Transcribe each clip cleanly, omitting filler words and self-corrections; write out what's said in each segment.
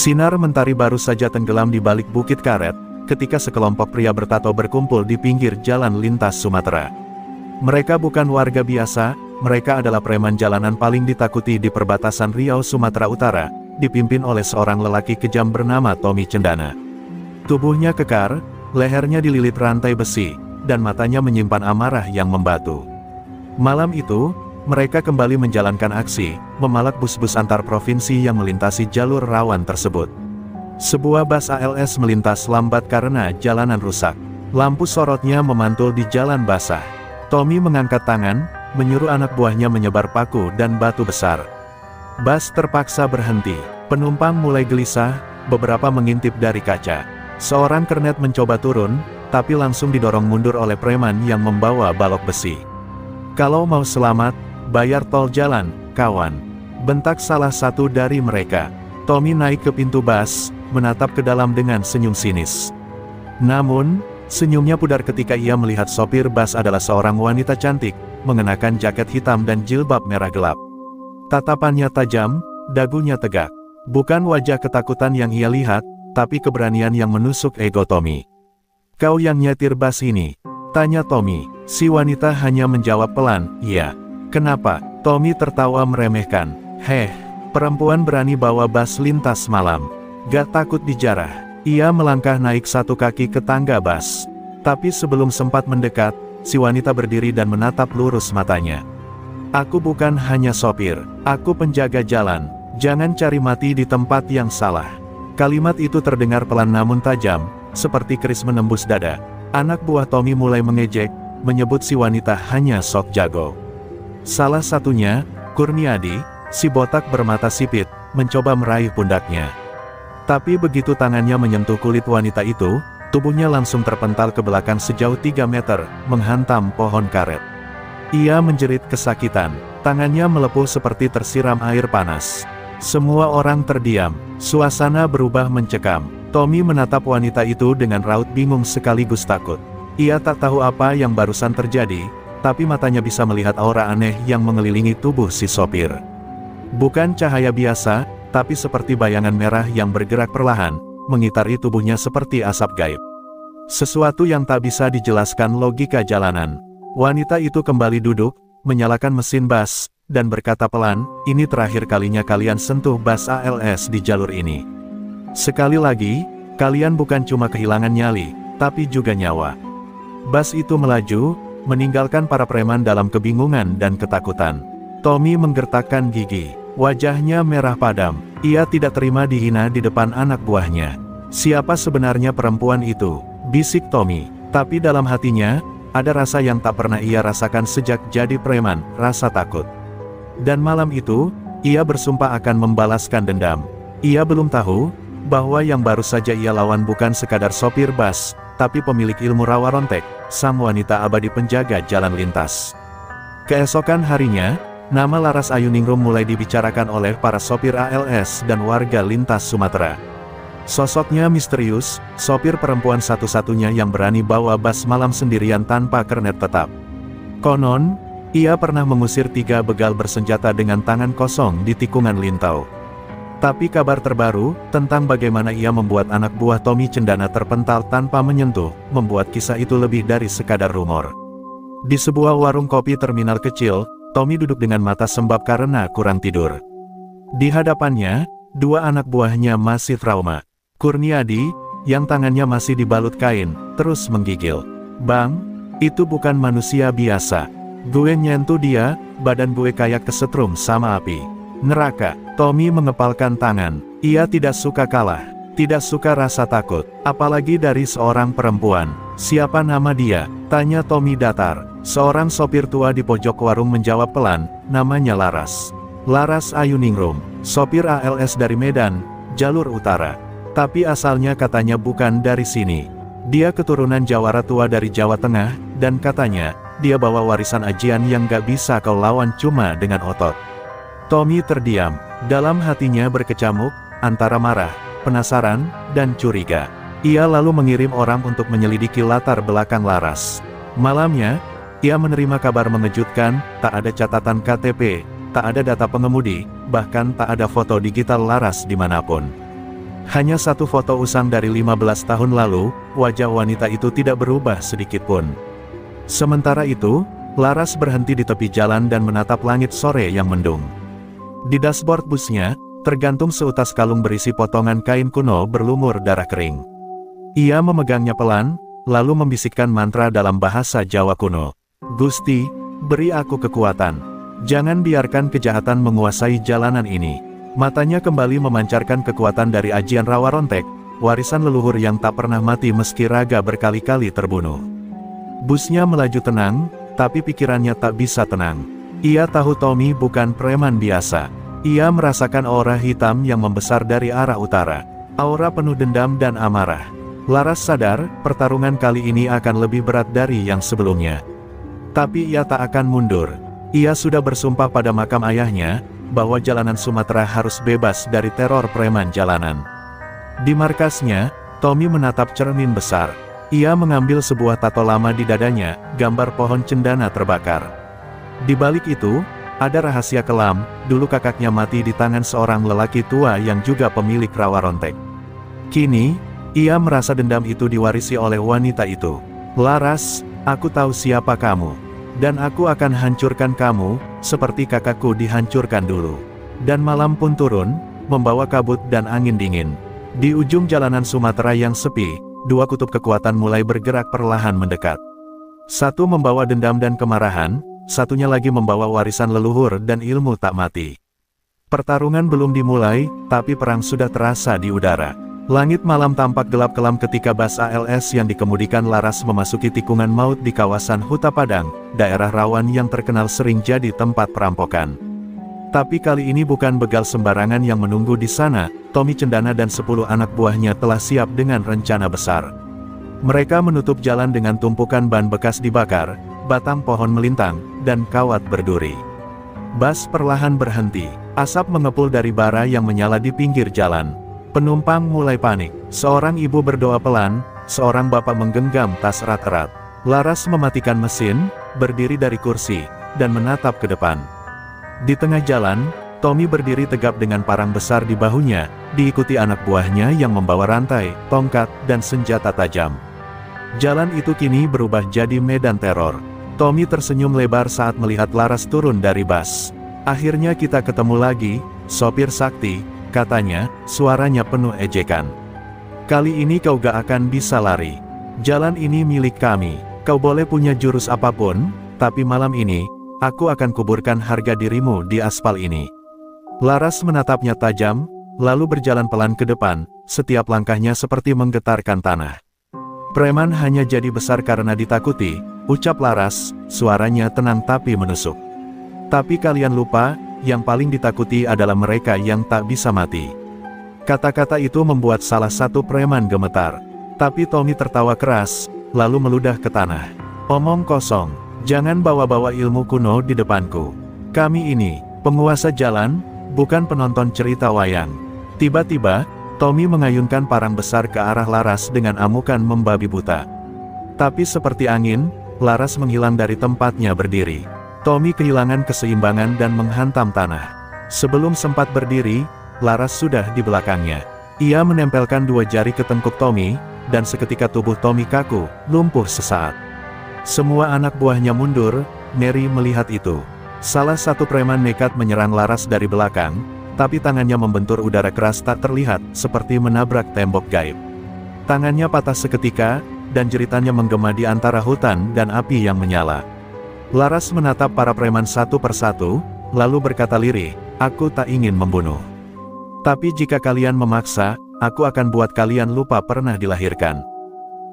Sinar mentari baru saja tenggelam di balik bukit karet, ketika sekelompok pria bertato berkumpul di pinggir jalan lintas Sumatera. Mereka bukan warga biasa, mereka adalah preman jalanan paling ditakuti di perbatasan Riau Sumatera Utara, dipimpin oleh seorang lelaki kejam bernama Tommy Cendana. Tubuhnya kekar, lehernya dililit rantai besi, dan matanya menyimpan amarah yang membatu. Malam itu, mereka kembali menjalankan aksi, memalak bus-bus antar provinsi yang melintasi jalur rawan tersebut. Sebuah bus ALS melintas lambat karena jalanan rusak. Lampu sorotnya memantul di jalan basah. Tommy mengangkat tangan, menyuruh anak buahnya menyebar paku dan batu besar. Bus terpaksa berhenti. Penumpang mulai gelisah, beberapa mengintip dari kaca. Seorang kernet mencoba turun, tapi langsung didorong mundur oleh preman yang membawa balok besi. "Kalau mau selamat, bayar tol jalan, kawan," bentak salah satu dari mereka. Tommy naik ke pintu bus, menatap ke dalam dengan senyum sinis. Namun, senyumnya pudar ketika ia melihat sopir bus adalah seorang wanita cantik, mengenakan jaket hitam dan jilbab merah gelap. Tatapannya tajam, dagunya tegak. Bukan wajah ketakutan yang ia lihat, tapi keberanian yang menusuk ego Tommy. "Kau yang nyetir bus ini?" tanya Tommy. Si wanita hanya menjawab pelan, "Iya." "Kenapa?" Tommy tertawa meremehkan. Perempuan berani bawa bus lintas malam. Gak takut dijarah." Ia melangkah naik satu kaki ke tangga bus. Tapi sebelum sempat mendekat, si wanita berdiri dan menatap lurus matanya. "Aku bukan hanya sopir, aku penjaga jalan. Jangan cari mati di tempat yang salah." Kalimat itu terdengar pelan namun tajam, seperti keris menembus dada. Anak buah Tommy mulai mengejek, menyebut si wanita hanya sok jago. Salah satunya, Kurniadi, si botak bermata sipit, mencoba meraih pundaknya. Tapi begitu tangannya menyentuh kulit wanita itu, tubuhnya langsung terpental ke belakang sejauh 3 meter, menghantam pohon karet. Ia menjerit kesakitan, tangannya melepuh seperti tersiram air panas. Semua orang terdiam, suasana berubah mencekam. Tommy menatap wanita itu dengan raut bingung sekaligus takut. Ia tak tahu apa yang barusan terjadi, tapi matanya bisa melihat aura aneh yang mengelilingi tubuh si sopir. Bukan cahaya biasa, tapi seperti bayangan merah yang bergerak perlahan, mengitari tubuhnya seperti asap gaib. Sesuatu yang tak bisa dijelaskan logika jalanan. Wanita itu kembali duduk, menyalakan mesin bus, dan berkata pelan, "Ini terakhir kalinya kalian sentuh bus ALS di jalur ini. Sekali lagi, kalian bukan cuma kehilangan nyali, tapi juga nyawa." Bus itu melaju, meninggalkan para preman dalam kebingungan dan ketakutan. Tommy menggertakkan gigi. Wajahnya merah padam. Ia tidak terima dihina di depan anak buahnya. "Siapa sebenarnya perempuan itu?" bisik Tommy. Tapi dalam hatinya, ada rasa yang tak pernah ia rasakan sejak jadi preman, rasa takut. Dan malam itu, ia bersumpah akan membalaskan dendam. Ia belum tahu, bahwa yang baru saja ia lawan bukan sekadar sopir bus, tapi pemilik ilmu rawa rontek, sang wanita abadi penjaga jalan lintas. Keesokan harinya, nama Laras Ayuningrum mulai dibicarakan oleh para sopir ALS dan warga lintas Sumatera. Sosoknya misterius, sopir perempuan satu-satunya yang berani bawa bus malam sendirian tanpa kernet tetap. Konon, ia pernah mengusir 3 begal bersenjata dengan tangan kosong di tikungan Lintau. Tapi kabar terbaru, tentang bagaimana ia membuat anak buah Tommy Cendana terpental tanpa menyentuh, membuat kisah itu lebih dari sekadar rumor. Di sebuah warung kopi terminal kecil, Tommy duduk dengan mata sembab karena kurang tidur. Di hadapannya, 2 anak buahnya masih trauma. Kurniadi, yang tangannya masih dibalut kain, terus menggigil. "Bang, itu bukan manusia biasa. Gue nyentuh dia, badan gue kayak kesetrum sama api. Neraka." Tommy mengepalkan tangan. Ia tidak suka kalah, tidak suka rasa takut, apalagi dari seorang perempuan. "Siapa nama dia?" tanya Tommy datar. Seorang sopir tua di pojok warung menjawab pelan, "Namanya Laras. Laras Ayuningrum, sopir ALS dari Medan, jalur utara. Tapi asalnya katanya bukan dari sini. Dia keturunan jawara tua dari Jawa Tengah, dan katanya, dia bawa warisan ajian yang gak bisa kau lawan cuma dengan otot." Tommy terdiam. Dalam hatinya berkecamuk, antara marah, penasaran, dan curiga. Ia lalu mengirim orang untuk menyelidiki latar belakang Laras. Malamnya, ia menerima kabar mengejutkan, tak ada catatan KTP, tak ada data pengemudi, bahkan tak ada foto digital Laras dimanapun. Hanya satu foto usang dari 15 tahun lalu, wajah wanita itu tidak berubah sedikitpun. Sementara itu, Laras berhenti di tepi jalan dan menatap langit sore yang mendung. Di dashboard busnya, tergantung seutas kalung berisi potongan kain kuno berlumur darah kering. Ia memegangnya pelan, lalu membisikkan mantra dalam bahasa Jawa kuno. Gusti, beri aku kekuatan. Jangan biarkan kejahatan menguasai jalanan ini. Matanya kembali memancarkan kekuatan dari ajian Rawa Rontek, warisan leluhur yang tak pernah mati meski raga berkali-kali terbunuh. Busnya melaju tenang, tapi pikirannya tak bisa tenang. Ia tahu Tommy bukan preman biasa. Ia merasakan aura hitam yang membesar dari arah utara. Aura penuh dendam dan amarah. Laras sadar, pertarungan kali ini akan lebih berat dari yang sebelumnya. Tapi ia tak akan mundur. Ia sudah bersumpah pada makam ayahnya, bahwa jalanan Sumatera harus bebas dari teror preman jalanan. Di markasnya, Tommy menatap cermin besar. Ia mengambil sebuah tato lama di dadanya, gambar pohon cendana terbakar. Di balik itu, ada rahasia kelam. Dulu kakaknya mati di tangan seorang lelaki tua yang juga pemilik Rawa Rontek. Kini, ia merasa dendam itu diwarisi oleh wanita itu. Laras, aku tahu siapa kamu. Dan aku akan hancurkan kamu, seperti kakakku dihancurkan dulu. Dan malam pun turun, membawa kabut dan angin dingin. Di ujung jalanan Sumatera yang sepi, dua kutub kekuatan mulai bergerak perlahan mendekat. Satu membawa dendam dan kemarahan, satunya lagi membawa warisan leluhur dan ilmu tak mati. Pertarungan belum dimulai, tapi perang sudah terasa di udara. Langit malam tampak gelap kelam ketika bus ALS yang dikemudikan Laras memasuki tikungan maut di kawasan Huta Padang, daerah rawan yang terkenal sering jadi tempat perampokan. Tapi kali ini bukan begal sembarangan yang menunggu di sana. Tommy Cendana dan 10 anak buahnya telah siap dengan rencana besar. Mereka menutup jalan dengan tumpukan ban bekas dibakar, batang pohon melintang, dan kawat berduri. Bus perlahan berhenti. Asap mengepul dari bara yang menyala di pinggir jalan. Penumpang mulai panik. Seorang ibu berdoa pelan, seorang bapak menggenggam tas erat-erat. Laras mematikan mesin, berdiri dari kursi, dan menatap ke depan. Di tengah jalan, Tommy berdiri tegap dengan parang besar di bahunya, diikuti anak buahnya yang membawa rantai, tongkat, dan senjata tajam. Jalan itu kini berubah jadi medan teror. Tommy tersenyum lebar saat melihat Laras turun dari bus. Akhirnya kita ketemu lagi, sopir sakti, katanya, suaranya penuh ejekan. Kali ini kau gak akan bisa lari. Jalan ini milik kami. Kau boleh punya jurus apapun, tapi malam ini, aku akan kuburkan harga dirimu di aspal ini. Laras menatapnya tajam, lalu berjalan pelan ke depan, setiap langkahnya seperti menggetarkan tanah. Preman hanya jadi besar karena ditakuti, ucap Laras, suaranya tenang tapi menusuk. Tapi kalian lupa, yang paling ditakuti adalah mereka yang tak bisa mati. Kata-kata itu membuat salah satu preman gemetar. Tapi Tommy tertawa keras, lalu meludah ke tanah. Omong kosong, jangan bawa-bawa ilmu kuno di depanku. Kami ini, penguasa jalan, bukan penonton cerita wayang. Tiba-tiba, Tommy mengayunkan parang besar ke arah Laras dengan amukan membabi buta. Tapi seperti angin, Laras menghilang dari tempatnya berdiri. Tommy kehilangan keseimbangan dan menghantam tanah. Sebelum sempat berdiri, Laras sudah di belakangnya. Ia menempelkan 2 jari ke tengkuk Tommy, dan seketika tubuh Tommy kaku, lumpuh sesaat. Semua anak buahnya mundur. Mary melihat itu. Salah satu preman nekat menyerang Laras dari belakang, tapi tangannya membentur udara keras tak terlihat, seperti menabrak tembok gaib. Tangannya patah seketika, dan jeritannya menggema di antara hutan dan api yang menyala. Laras menatap para preman satu persatu, lalu berkata lirih, aku tak ingin membunuh. Tapi jika kalian memaksa, aku akan buat kalian lupa pernah dilahirkan.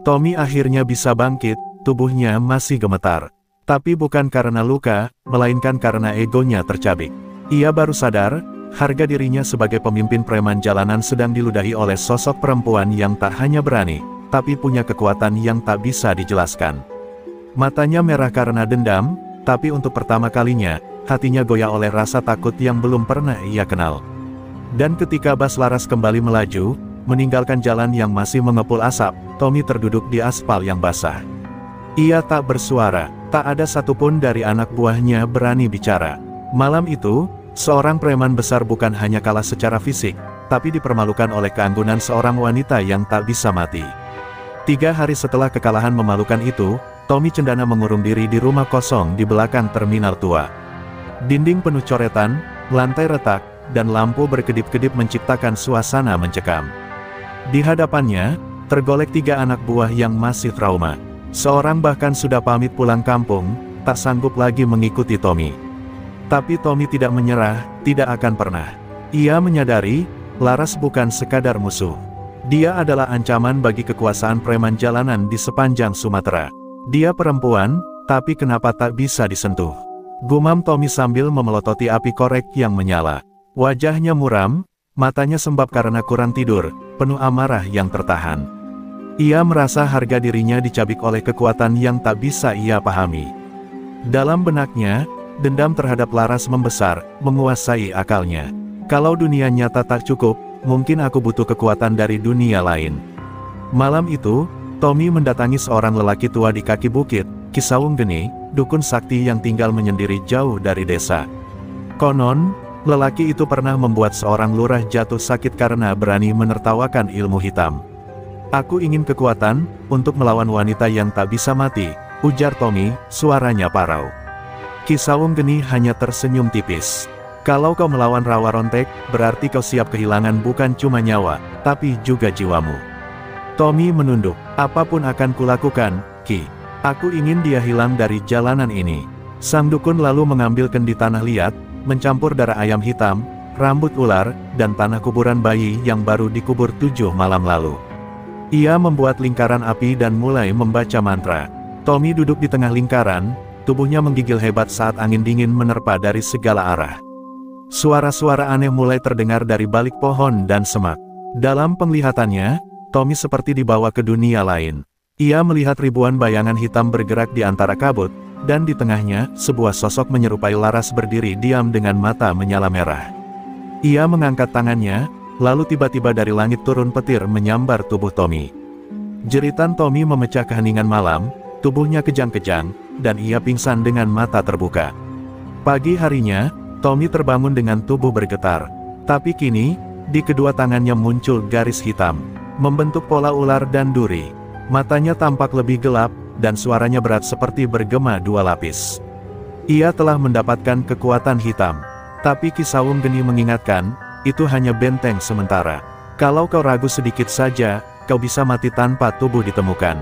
Tommy akhirnya bisa bangkit, tubuhnya masih gemetar. Tapi bukan karena luka, melainkan karena egonya tercabik. Ia baru sadar, harga dirinya sebagai pemimpin preman jalanan sedang diludahi oleh sosok perempuan yang tak hanya berani, tapi punya kekuatan yang tak bisa dijelaskan. Matanya merah karena dendam, tapi untuk pertama kalinya, hatinya goyah oleh rasa takut yang belum pernah ia kenal. Dan ketika bus Laras kembali melaju, meninggalkan jalan yang masih mengepul asap, Tommy terduduk di aspal yang basah. Ia tak bersuara, tak ada satupun dari anak buahnya berani bicara. Malam itu, seorang preman besar bukan hanya kalah secara fisik, tapi dipermalukan oleh keanggunan seorang wanita yang tak bisa mati. 3 hari setelah kekalahan memalukan itu, Tommy cendana mengurung diri di rumah kosong di belakang terminal tua. Dinding penuh coretan, lantai retak, dan lampu berkedip-kedip menciptakan suasana mencekam. Di hadapannya, tergolek 3 anak buah yang masih trauma. Seorang bahkan sudah pamit pulang kampung, tak sanggup lagi mengikuti Tommy. Tapi Tommy tidak menyerah, tidak akan pernah. Ia menyadari, Laras bukan sekadar musuh. Dia adalah ancaman bagi kekuasaan preman jalanan di sepanjang Sumatera. Dia perempuan, tapi kenapa tak bisa disentuh? Gumam Tommy sambil memelototi api korek yang menyala. Wajahnya muram, matanya sembab karena kurang tidur, penuh amarah yang tertahan. Ia merasa harga dirinya dicabik oleh kekuatan yang tak bisa ia pahami. Dalam benaknya, dendam terhadap Laras membesar, menguasai akalnya. Kalau dunia nyata tak cukup, mungkin aku butuh kekuatan dari dunia lain. Malam itu, Tommy mendatangi seorang lelaki tua di kaki bukit, Ki Sawung Geni, dukun sakti yang tinggal menyendiri jauh dari desa. Konon, lelaki itu pernah membuat seorang lurah jatuh sakit karena berani menertawakan ilmu hitam. Aku ingin kekuatan, untuk melawan wanita yang tak bisa mati, ujar Tommy, suaranya parau. Ki Sawung Geni hanya tersenyum tipis. Kalau kau melawan Rawa Rontek, berarti kau siap kehilangan bukan cuma nyawa, tapi juga jiwamu. Tommy menunduk, apapun akan kulakukan, Ki. Aku ingin dia hilang dari jalanan ini. Sang dukun lalu mengambil kendi tanah liat, mencampur darah ayam hitam, rambut ular, dan tanah kuburan bayi yang baru dikubur 7 malam lalu. Ia membuat lingkaran api dan mulai membaca mantra. Tommy duduk di tengah lingkaran, tubuhnya menggigil hebat saat angin dingin menerpa dari segala arah. Suara-suara aneh mulai terdengar dari balik pohon dan semak. Dalam penglihatannya, Tommy seperti dibawa ke dunia lain. Ia melihat ribuan bayangan hitam bergerak di antara kabut, dan di tengahnya, sebuah sosok menyerupai Laras berdiri diam dengan mata menyala merah. Ia mengangkat tangannya, lalu tiba-tiba dari langit turun petir menyambar tubuh Tommy. Jeritan Tommy memecah keheningan malam, tubuhnya kejang-kejang, dan ia pingsan dengan mata terbuka. Pagi harinya, Tommy terbangun dengan tubuh bergetar. Tapi kini, di kedua tangannya muncul garis hitam, membentuk pola ular dan duri. Matanya tampak lebih gelap, dan suaranya berat seperti bergema 2 lapis. Ia telah mendapatkan kekuatan hitam. Tapi Ki Sawung Geni mengingatkan, itu hanya benteng sementara. Kalau kau ragu sedikit saja, kau bisa mati tanpa tubuh ditemukan.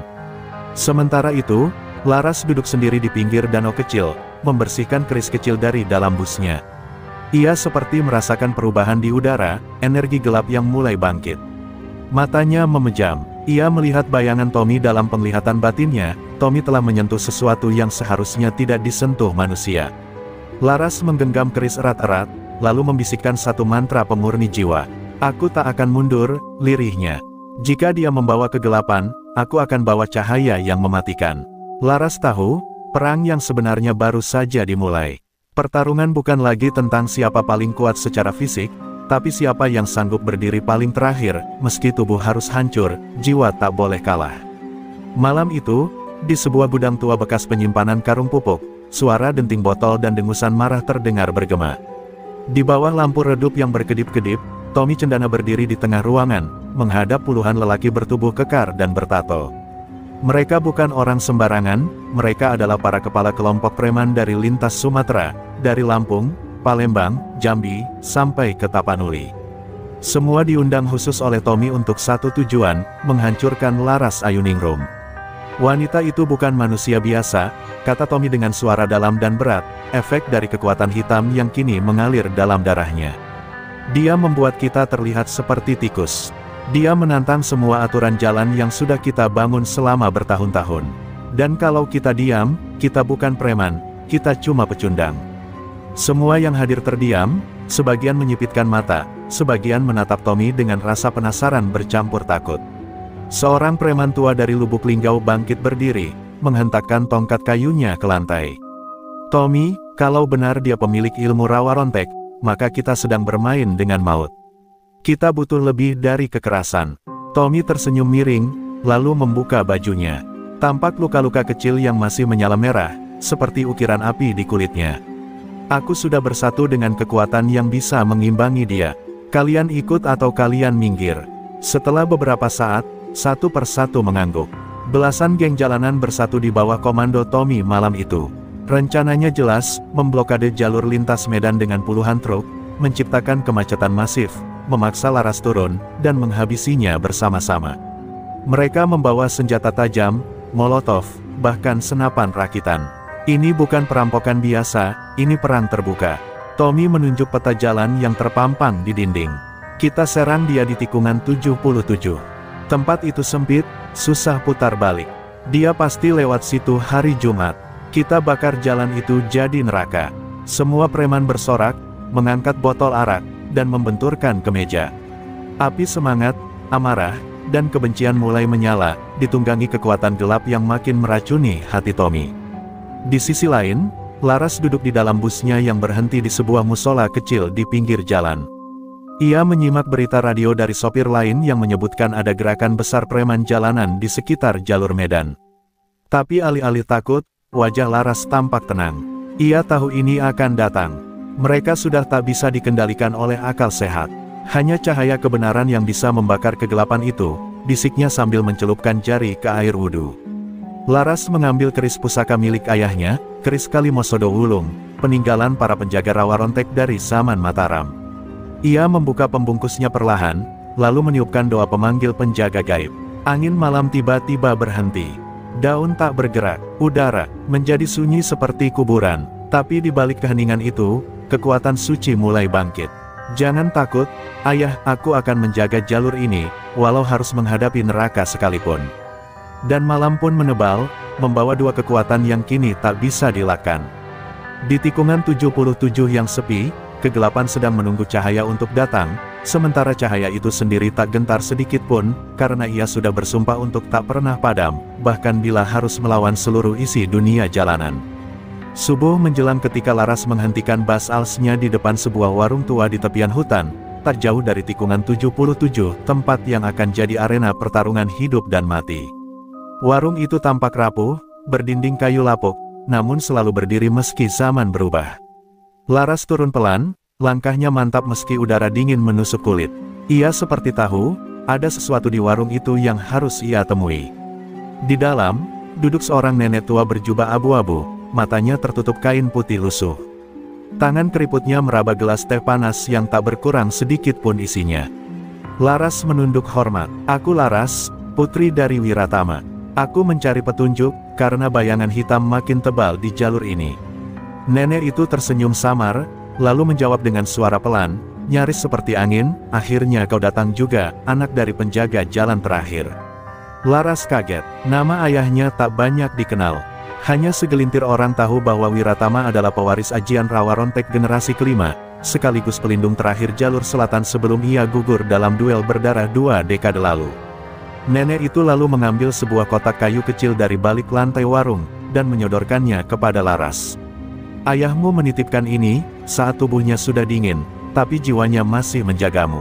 Sementara itu, Laras duduk sendiri di pinggir danau kecil, membersihkan keris kecil dari dalam busnya. Ia seperti merasakan perubahan di udara, energi gelap yang mulai bangkit. Matanya memejam. Ia melihat bayangan Tommy dalam penglihatan batinnya. Tommy telah menyentuh sesuatu yang seharusnya tidak disentuh manusia. Laras menggenggam keris erat-erat, lalu membisikkan satu mantra pemurni jiwa. Aku tak akan mundur, lirihnya. Jika dia membawa kegelapan, aku akan bawa cahaya yang mematikan. Laras tahu, perang yang sebenarnya baru saja dimulai. Pertarungan bukan lagi tentang siapa paling kuat secara fisik, tapi siapa yang sanggup berdiri paling terakhir, meski tubuh harus hancur, jiwa tak boleh kalah. Malam itu, di sebuah gudang tua bekas penyimpanan karung pupuk, suara denting botol dan dengusan marah terdengar bergema. Di bawah lampu redup yang berkedip-kedip, Tommy cendana berdiri di tengah ruangan, menghadap puluhan lelaki bertubuh kekar dan bertato. Mereka bukan orang sembarangan, mereka adalah para kepala kelompok preman dari lintas Sumatera, dari Lampung, Palembang, Jambi, sampai ke Tapanuli. Semua diundang khusus oleh Tommy untuk satu tujuan, menghancurkan Laras Ayuningrum. Wanita itu bukan manusia biasa, kata Tommy dengan suara dalam dan berat, efek dari kekuatan hitam yang kini mengalir dalam darahnya. Dia membuat kita terlihat seperti tikus. Dia menantang semua aturan jalan yang sudah kita bangun selama bertahun-tahun. Dan kalau kita diam, kita bukan preman, kita cuma pecundang. Semua yang hadir terdiam, sebagian menyipitkan mata, sebagian menatap Tommy dengan rasa penasaran bercampur takut. Seorang preman tua dari Lubuk Linggau bangkit berdiri, menghentakkan tongkat kayunya ke lantai. Tommy, kalau benar dia pemilik ilmu Rawa Rontek, maka kita sedang bermain dengan maut. Kita butuh lebih dari kekerasan. Tommy tersenyum miring, lalu membuka bajunya. Tampak luka-luka kecil yang masih menyala merah, seperti ukiran api di kulitnya. Aku sudah bersatu dengan kekuatan yang bisa mengimbangi dia. Kalian ikut atau kalian minggir. Setelah beberapa saat, satu persatu mengangguk. Belasan geng jalanan bersatu di bawah komando Tommy malam itu. Rencananya jelas, memblokade jalur lintas medan dengan puluhan truk, menciptakan kemacetan masif, memaksa Laras turun, dan menghabisinya bersama-sama. Mereka membawa senjata tajam, molotov, bahkan senapan rakitan. Ini bukan perampokan biasa, ini perang terbuka. Tommy menunjuk peta jalan yang terpampang di dinding. Kita serang dia di tikungan 77. Tempat itu sempit, susah putar balik. Dia pasti lewat situ hari Jumat. Kita bakar jalan itu jadi neraka. Semua preman bersorak, mengangkat botol arak, dan membenturkan ke meja. Api semangat, amarah, dan kebencian mulai menyala, ditunggangi kekuatan gelap yang makin meracuni hati Tommy. Di sisi lain, Laras duduk di dalam busnya yang berhenti di sebuah musola kecil di pinggir jalan. Ia menyimak berita radio dari sopir lain yang menyebutkan ada gerakan besar preman jalanan di sekitar jalur medan. Tapi alih-alih takut, wajah Laras tampak tenang. Ia tahu ini akan datang. Mereka sudah tak bisa dikendalikan oleh akal sehat. Hanya cahaya kebenaran yang bisa membakar kegelapan itu, bisiknya sambil mencelupkan jari ke air wudhu. Laras mengambil keris pusaka milik ayahnya, keris Kalimosodo Wulung, peninggalan para penjaga rawa rontek dari zaman Mataram. Ia membuka pembungkusnya perlahan, lalu meniupkan doa pemanggil penjaga gaib. Angin malam tiba-tiba berhenti. Daun tak bergerak, udara menjadi sunyi seperti kuburan. Tapi di balik keheningan itu, kekuatan suci mulai bangkit. Jangan takut, ayah, aku akan menjaga jalur ini, walau harus menghadapi neraka sekalipun. Dan malam pun menebal, membawa dua kekuatan yang kini tak bisa dielakkan. Di tikungan 77 yang sepi, kegelapan sedang menunggu cahaya untuk datang, sementara cahaya itu sendiri tak gentar sedikit pun, karena ia sudah bersumpah untuk tak pernah padam, bahkan bila harus melawan seluruh isi dunia jalanan. Subuh menjelang ketika Laras menghentikan bas alsnya di depan sebuah warung tua di tepian hutan, tak jauh dari tikungan 77, tempat yang akan jadi arena pertarungan hidup dan mati. Warung itu tampak rapuh, berdinding kayu lapuk, namun selalu berdiri meski zaman berubah. Laras turun pelan, langkahnya mantap meski udara dingin menusuk kulit. Ia seperti tahu, ada sesuatu di warung itu yang harus ia temui. Di dalam, duduk seorang nenek tua berjubah abu-abu, matanya tertutup kain putih lusuh. Tangan keriputnya meraba gelas teh panas yang tak berkurang sedikit pun isinya. Laras menunduk hormat. Aku Laras, putri dari Wiratama. Aku mencari petunjuk, karena bayangan hitam makin tebal di jalur ini. Nenek itu tersenyum samar, lalu menjawab dengan suara pelan, nyaris seperti angin, akhirnya kau datang juga, anak dari penjaga jalan terakhir. Laras kaget, nama ayahnya tak banyak dikenal. Hanya segelintir orang tahu bahwa Wiratama adalah pewaris ajian rawa rontek generasi kelima, sekaligus pelindung terakhir jalur selatan sebelum ia gugur dalam duel berdarah 2 dekade lalu. Nenek itu lalu mengambil sebuah kotak kayu kecil dari balik lantai warung, dan menyodorkannya kepada Laras. Ayahmu menitipkan ini, saat tubuhnya sudah dingin, tapi jiwanya masih menjagamu.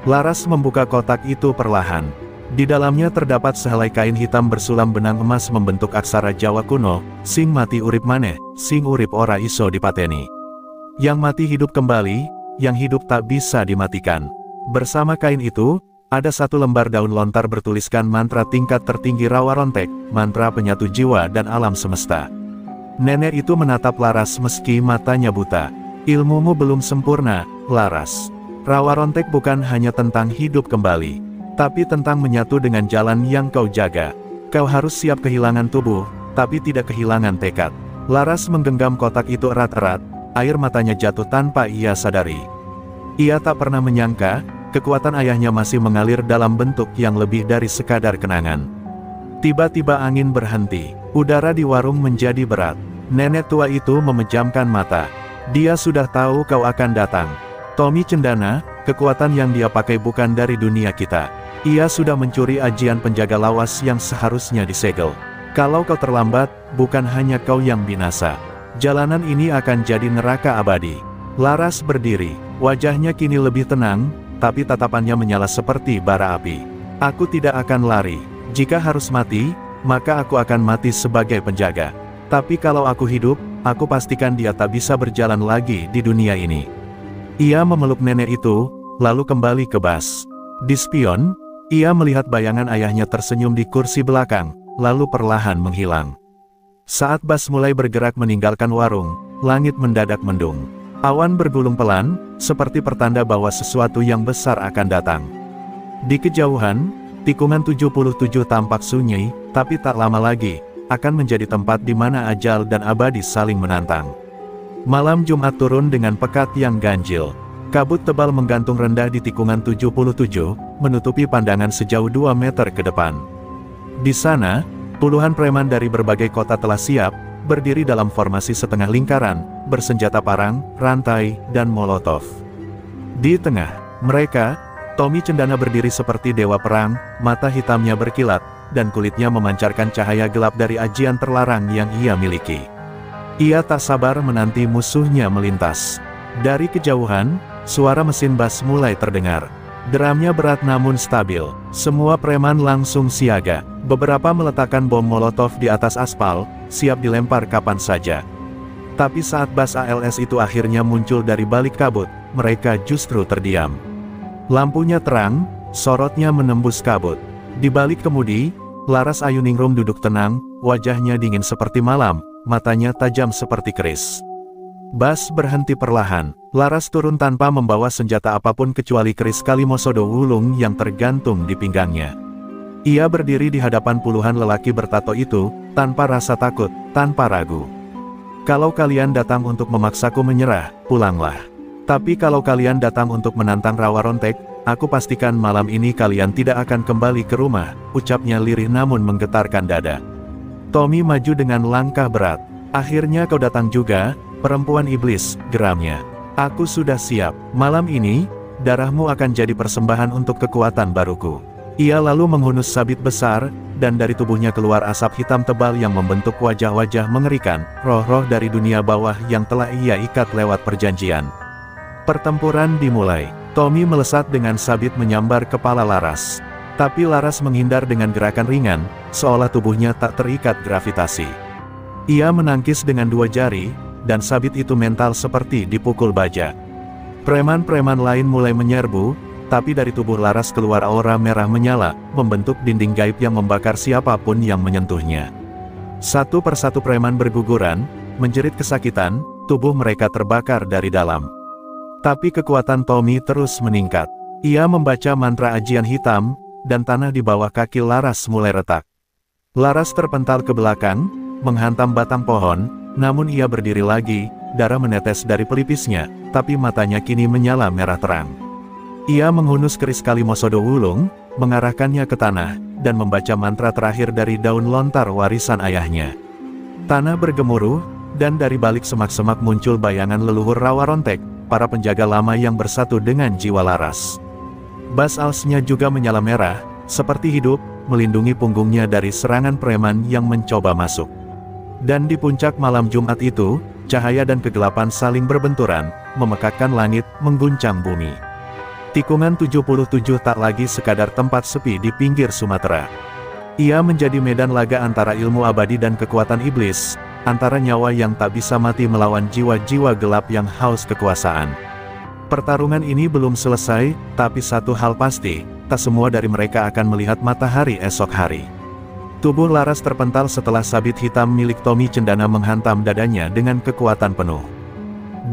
Laras membuka kotak itu perlahan. Di dalamnya terdapat sehelai kain hitam bersulam benang emas membentuk aksara Jawa kuno, sing mati urip maneh, sing urip ora iso dipateni. Yang mati hidup kembali, yang hidup tak bisa dimatikan. Bersama kain itu, ada satu lembar daun lontar bertuliskan mantra tingkat tertinggi rawa rontek, mantra penyatu jiwa dan alam semesta. Nenek itu menatap Laras meski matanya buta. Ilmumu belum sempurna, Laras. Rawa rontek bukan hanya tentang hidup kembali, tapi tentang menyatu dengan jalan yang kau jaga. Kau harus siap kehilangan tubuh, tapi tidak kehilangan tekad. Laras menggenggam kotak itu erat-erat, air matanya jatuh tanpa ia sadari. Ia tak pernah menyangka, kekuatan ayahnya masih mengalir dalam bentuk yang lebih dari sekadar kenangan. Tiba-tiba angin berhenti, udara di warung menjadi berat. Nenek tua itu memejamkan mata. Dia sudah tahu kau akan datang. Tommy Cendana, kekuatan yang dia pakai bukan dari dunia kita. Ia sudah mencuri ajian penjaga lawas yang seharusnya disegel. Kalau kau terlambat, bukan hanya kau yang binasa. Jalanan ini akan jadi neraka abadi. Laras berdiri, wajahnya kini lebih tenang, tapi tatapannya menyala seperti bara api. Aku tidak akan lari. Jika harus mati, maka aku akan mati sebagai penjaga. Tapi kalau aku hidup, aku pastikan dia tak bisa berjalan lagi di dunia ini. Ia memeluk nenek itu, lalu kembali ke Bas. Di spion, ia melihat bayangan ayahnya tersenyum di kursi belakang, lalu perlahan menghilang. Saat Bas mulai bergerak meninggalkan warung, langit mendadak mendung. Awan bergulung pelan, seperti pertanda bahwa sesuatu yang besar akan datang. Di kejauhan, tikungan 77 tampak sunyi, tapi tak lama lagi, akan menjadi tempat di mana ajal dan abadi saling menantang. Malam Jumat turun dengan pekat yang ganjil. Kabut tebal menggantung rendah di tikungan 77, menutupi pandangan sejauh 2 meter ke depan. Di sana, puluhan preman dari berbagai kota telah siap, berdiri dalam formasi setengah lingkaran, bersenjata parang, rantai, dan molotov. Di tengah mereka, Tommy Cendana berdiri seperti dewa perang, mata hitamnya berkilat, dan kulitnya memancarkan cahaya gelap dari ajian terlarang yang ia miliki. Ia tak sabar menanti musuhnya melintas. Dari kejauhan, suara mesin bas mulai terdengar. Drumnya berat namun stabil. Semua preman langsung siaga. Beberapa meletakkan bom molotov di atas aspal, siap dilempar kapan saja. Tapi saat bas ALS itu akhirnya muncul dari balik kabut, mereka justru terdiam. Lampunya terang, sorotnya menembus kabut. Di balik kemudi, Laras Ayuningrum duduk tenang, wajahnya dingin seperti malam, matanya tajam seperti keris. Bas berhenti perlahan. Laras turun tanpa membawa senjata apapun kecuali keris Kalimosodo Wulung yang tergantung di pinggangnya. Ia berdiri di hadapan puluhan lelaki bertato itu, tanpa rasa takut, tanpa ragu. Kalau kalian datang untuk memaksaku menyerah, pulanglah. Tapi kalau kalian datang untuk menantang Rawa Rontek, aku pastikan malam ini kalian tidak akan kembali ke rumah, ucapnya lirih namun menggetarkan dada. Tommy maju dengan langkah berat. Akhirnya kau datang juga, perempuan iblis, geramnya. Aku sudah siap. Malam ini, darahmu akan jadi persembahan untuk kekuatan baruku. Ia lalu menghunus sabit besar, dan dari tubuhnya keluar asap hitam tebal yang membentuk wajah-wajah mengerikan, roh-roh dari dunia bawah yang telah ia ikat lewat perjanjian. Pertempuran dimulai. Tommy melesat dengan sabit menyambar kepala Laras. Tapi Laras menghindar dengan gerakan ringan, seolah tubuhnya tak terikat gravitasi. Ia menangkis dengan 2 jari, dan sabit itu mental seperti dipukul baja. Preman-preman lain mulai menyerbu, tapi dari tubuh Laras keluar aura merah menyala, membentuk dinding gaib yang membakar siapapun yang menyentuhnya. Satu persatu preman berguguran, menjerit kesakitan, tubuh mereka terbakar dari dalam. Tapi kekuatan Tommy terus meningkat. Ia membaca mantra ajian hitam, dan tanah di bawah kaki Laras mulai retak. Laras terpental ke belakang, menghantam batang pohon, namun ia berdiri lagi, darah menetes dari pelipisnya, tapi matanya kini menyala merah terang. Ia menghunus keris Kalimosodo Wulung, mengarahkannya ke tanah, dan membaca mantra terakhir dari daun lontar warisan ayahnya. Tanah bergemuruh, dan dari balik semak-semak muncul bayangan leluhur Rawa Rontek, para penjaga lama yang bersatu dengan jiwa Laras. Bas alsnya juga menyala merah, seperti hidup, melindungi punggungnya dari serangan preman yang mencoba masuk. Dan di puncak malam Jumat itu, cahaya dan kegelapan saling berbenturan, memekakkan langit, mengguncang bumi. Tikungan 77 tak lagi sekadar tempat sepi di pinggir Sumatera. Ia menjadi medan laga antara ilmu abadi dan kekuatan iblis, antara nyawa yang tak bisa mati melawan jiwa-jiwa gelap yang haus kekuasaan. Pertarungan ini belum selesai, tapi satu hal pasti, tak semua dari mereka akan melihat matahari esok hari. Tubuh Laras terpental setelah sabit hitam milik Tommy Cendana menghantam dadanya dengan kekuatan penuh.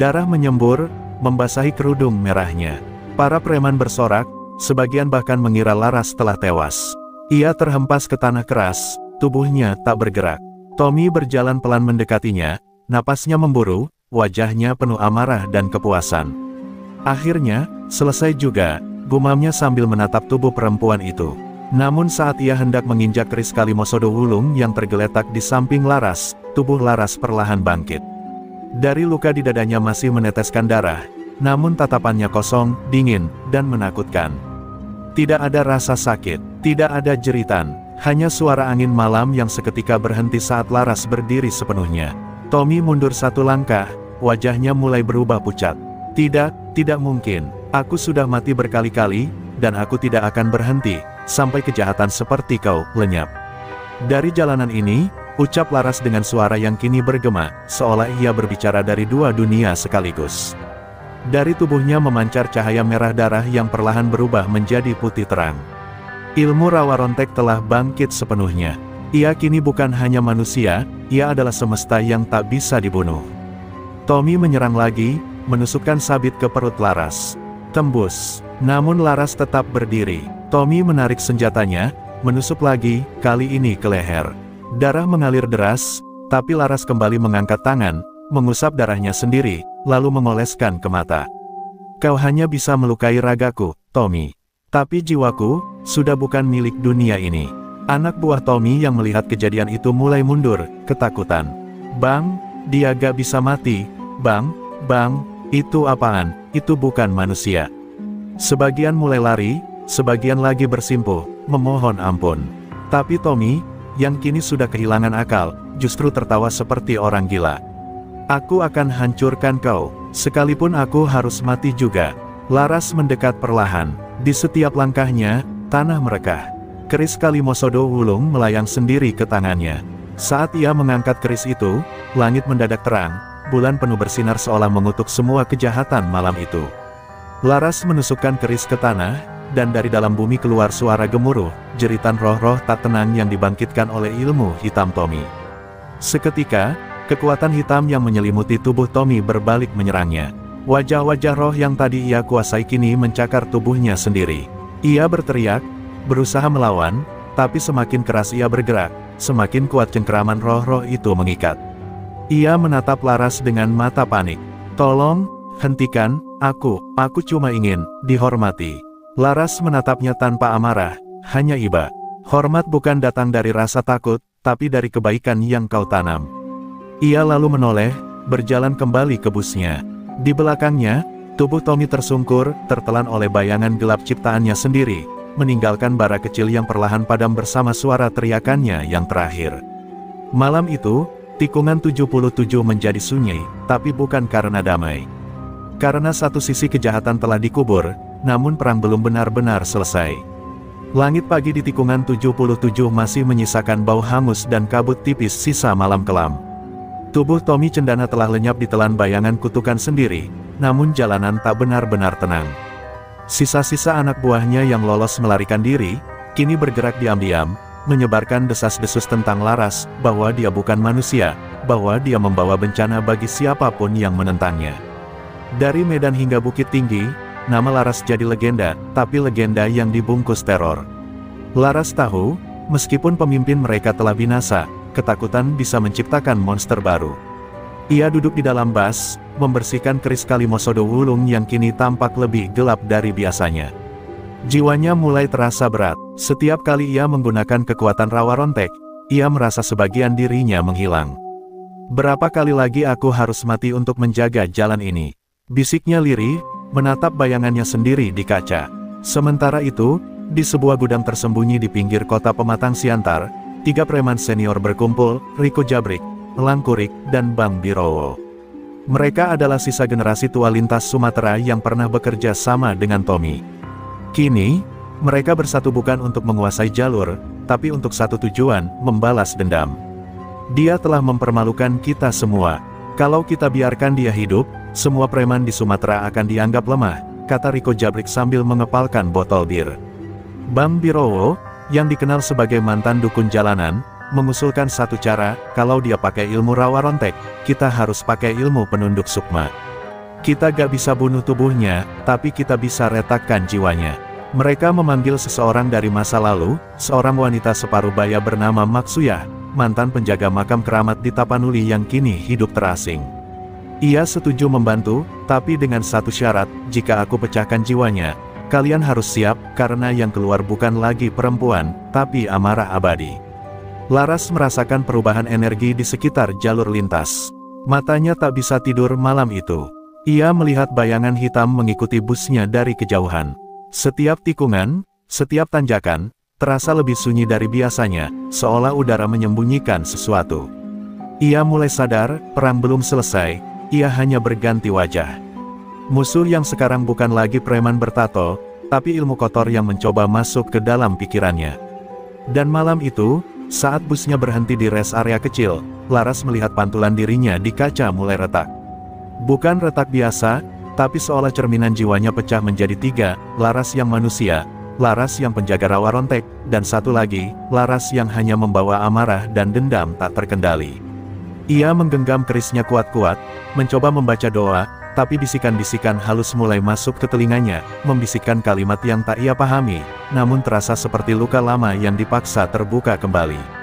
Darah menyembur, membasahi kerudung merahnya. Para preman bersorak, sebagian bahkan mengira Laras telah tewas. Ia terhempas ke tanah keras, tubuhnya tak bergerak. Tommy berjalan pelan mendekatinya, napasnya memburu, wajahnya penuh amarah dan kepuasan. Akhirnya, selesai juga, gumamnya sambil menatap tubuh perempuan itu. Namun saat ia hendak menginjak keris Kalimosodo Wulung yang tergeletak di samping Laras, tubuh Laras perlahan bangkit. Dari luka di dadanya masih meneteskan darah, namun tatapannya kosong, dingin, dan menakutkan. Tidak ada rasa sakit, tidak ada jeritan, hanya suara angin malam yang seketika berhenti saat Laras berdiri sepenuhnya. Tommy mundur satu langkah, wajahnya mulai berubah pucat. Tidak mungkin, aku sudah mati berkali-kali, dan aku tidak akan berhenti, sampai kejahatan seperti kau lenyap. Dari jalanan ini, ucap Laras dengan suara yang kini bergema, seolah ia berbicara dari 2 dunia sekaligus. Dari tubuhnya memancar cahaya merah darah yang perlahan berubah menjadi putih terang. Ilmu Rawa Rontek telah bangkit sepenuhnya. Ia kini bukan hanya manusia, ia adalah semesta yang tak bisa dibunuh. Tommy menyerang lagi, menusukkan sabit ke perut Laras. Tembus. Namun Laras tetap berdiri. Tommy menarik senjatanya, menusuk lagi, kali ini ke leher. Darah mengalir deras, tapi Laras kembali mengangkat tangan, mengusap darahnya sendiri, lalu mengoleskan ke mata. Kau hanya bisa melukai ragaku, Tommy. Tapi jiwaku, sudah bukan milik dunia ini. Anak buah Tommy yang melihat kejadian itu mulai mundur, ketakutan. Bang, dia gak bisa mati. Bang, itu apaan? Itu bukan manusia. Sebagian mulai lari, sebagian lagi bersimpuh, memohon ampun. Tapi Tommy, yang kini sudah kehilangan akal, justru tertawa seperti orang gila. Aku akan hancurkan kau, sekalipun aku harus mati juga. Laras mendekat perlahan. Di setiap langkahnya, tanah merekah. Keris Kalimosodo Wulung melayang sendiri ke tangannya. Saat ia mengangkat keris itu, langit mendadak terang, bulan penuh bersinar seolah mengutuk semua kejahatan malam itu. Laras menusukkan keris ke tanah, dan dari dalam bumi keluar suara gemuruh, jeritan roh-roh tak tenang yang dibangkitkan oleh ilmu hitam Tommy. Seketika, kekuatan hitam yang menyelimuti tubuh Tommy berbalik menyerangnya. Wajah-wajah roh yang tadi ia kuasai kini mencakar tubuhnya sendiri. Ia berteriak, berusaha melawan, tapi semakin keras ia bergerak, semakin kuat cengkeraman roh-roh itu mengikat. Ia menatap Laras dengan mata panik. Tolong, hentikan, aku cuma ingin dihormati. Laras menatapnya tanpa amarah, hanya iba. Hormat bukan datang dari rasa takut, tapi dari kebaikan yang kau tanam. Ia lalu menoleh, berjalan kembali ke busnya. Di belakangnya, tubuh Tommy tersungkur, tertelan oleh bayangan gelap ciptaannya sendiri, meninggalkan bara kecil yang perlahan padam bersama suara teriakannya yang terakhir. Malam itu, tikungan 77 menjadi sunyi, tapi bukan karena damai. Karena satu sisi kejahatan telah dikubur, namun perang belum benar-benar selesai. Langit pagi di tikungan 77 masih menyisakan bau hangus dan kabut tipis sisa malam kelam. Tubuh Tommy Cendana telah lenyap ditelan bayangan kutukan sendiri, namun jalanan tak benar-benar tenang. Sisa-sisa anak buahnya yang lolos melarikan diri, kini bergerak diam-diam, menyebarkan desas-desus tentang Laras, bahwa dia bukan manusia, bahwa dia membawa bencana bagi siapapun yang menentangnya. Dari medan hingga bukit tinggi, nama Laras jadi legenda, tapi legenda yang dibungkus teror. Laras tahu, meskipun pemimpin mereka telah binasa, ketakutan bisa menciptakan monster baru. Ia duduk di dalam bas, membersihkan keris Kalimosodo Wulung yang kini tampak lebih gelap dari biasanya. Jiwanya mulai terasa berat. Setiap kali ia menggunakan kekuatan Rawa Rontek, ia merasa sebagian dirinya menghilang. Berapa kali lagi aku harus mati untuk menjaga jalan ini? Bisiknya lirih, menatap bayangannya sendiri di kaca. Sementara itu, di sebuah gudang tersembunyi di pinggir kota pematang siantar, 3 preman senior berkumpul, Riko Jabrik, Elang Kurik, dan Bang Birowo. Mereka adalah sisa generasi tua lintas Sumatera yang pernah bekerja sama dengan Tommy. Kini, mereka bersatu bukan untuk menguasai jalur, tapi untuk satu tujuan, membalas dendam. Dia telah mempermalukan kita semua. Kalau kita biarkan dia hidup, semua preman di Sumatera akan dianggap lemah, kata Riko Jabrik sambil mengepalkan botol bir. Bang Birowo, yang dikenal sebagai mantan dukun jalanan, mengusulkan satu cara, kalau dia pakai ilmu Rawa Rontek, kita harus pakai ilmu penunduk sukma. Kita gak bisa bunuh tubuhnya, tapi kita bisa retakkan jiwanya. Mereka memanggil seseorang dari masa lalu, seorang wanita separuh baya bernama Maksuyah, mantan penjaga makam keramat di Tapanuli yang kini hidup terasing. Ia setuju membantu, tapi dengan satu syarat, jika aku pecahkan jiwanya, kalian harus siap, karena yang keluar bukan lagi perempuan, tapi amarah abadi. Laras merasakan perubahan energi di sekitar jalur lintas. Matanya tak bisa tidur malam itu. Ia melihat bayangan hitam mengikuti busnya dari kejauhan. Setiap tikungan, setiap tanjakan, terasa lebih sunyi dari biasanya, seolah udara menyembunyikan sesuatu. Ia mulai sadar, perang belum selesai, ia hanya berganti wajah. Musuh yang sekarang bukan lagi preman bertato, tapi ilmu kotor yang mencoba masuk ke dalam pikirannya. Dan malam itu, saat busnya berhenti di rest area kecil, Laras melihat pantulan dirinya di kaca mulai retak. Bukan retak biasa, Tapi seolah cerminan jiwanya pecah menjadi tiga, Laras yang manusia, Laras yang penjaga rawa rontek, dan satu lagi, Laras yang hanya membawa amarah dan dendam tak terkendali. Ia menggenggam kerisnya kuat-kuat, mencoba membaca doa, tapi bisikan-bisikan halus mulai masuk ke telinganya, membisikkan kalimat yang tak ia pahami, namun terasa seperti luka lama yang dipaksa terbuka kembali.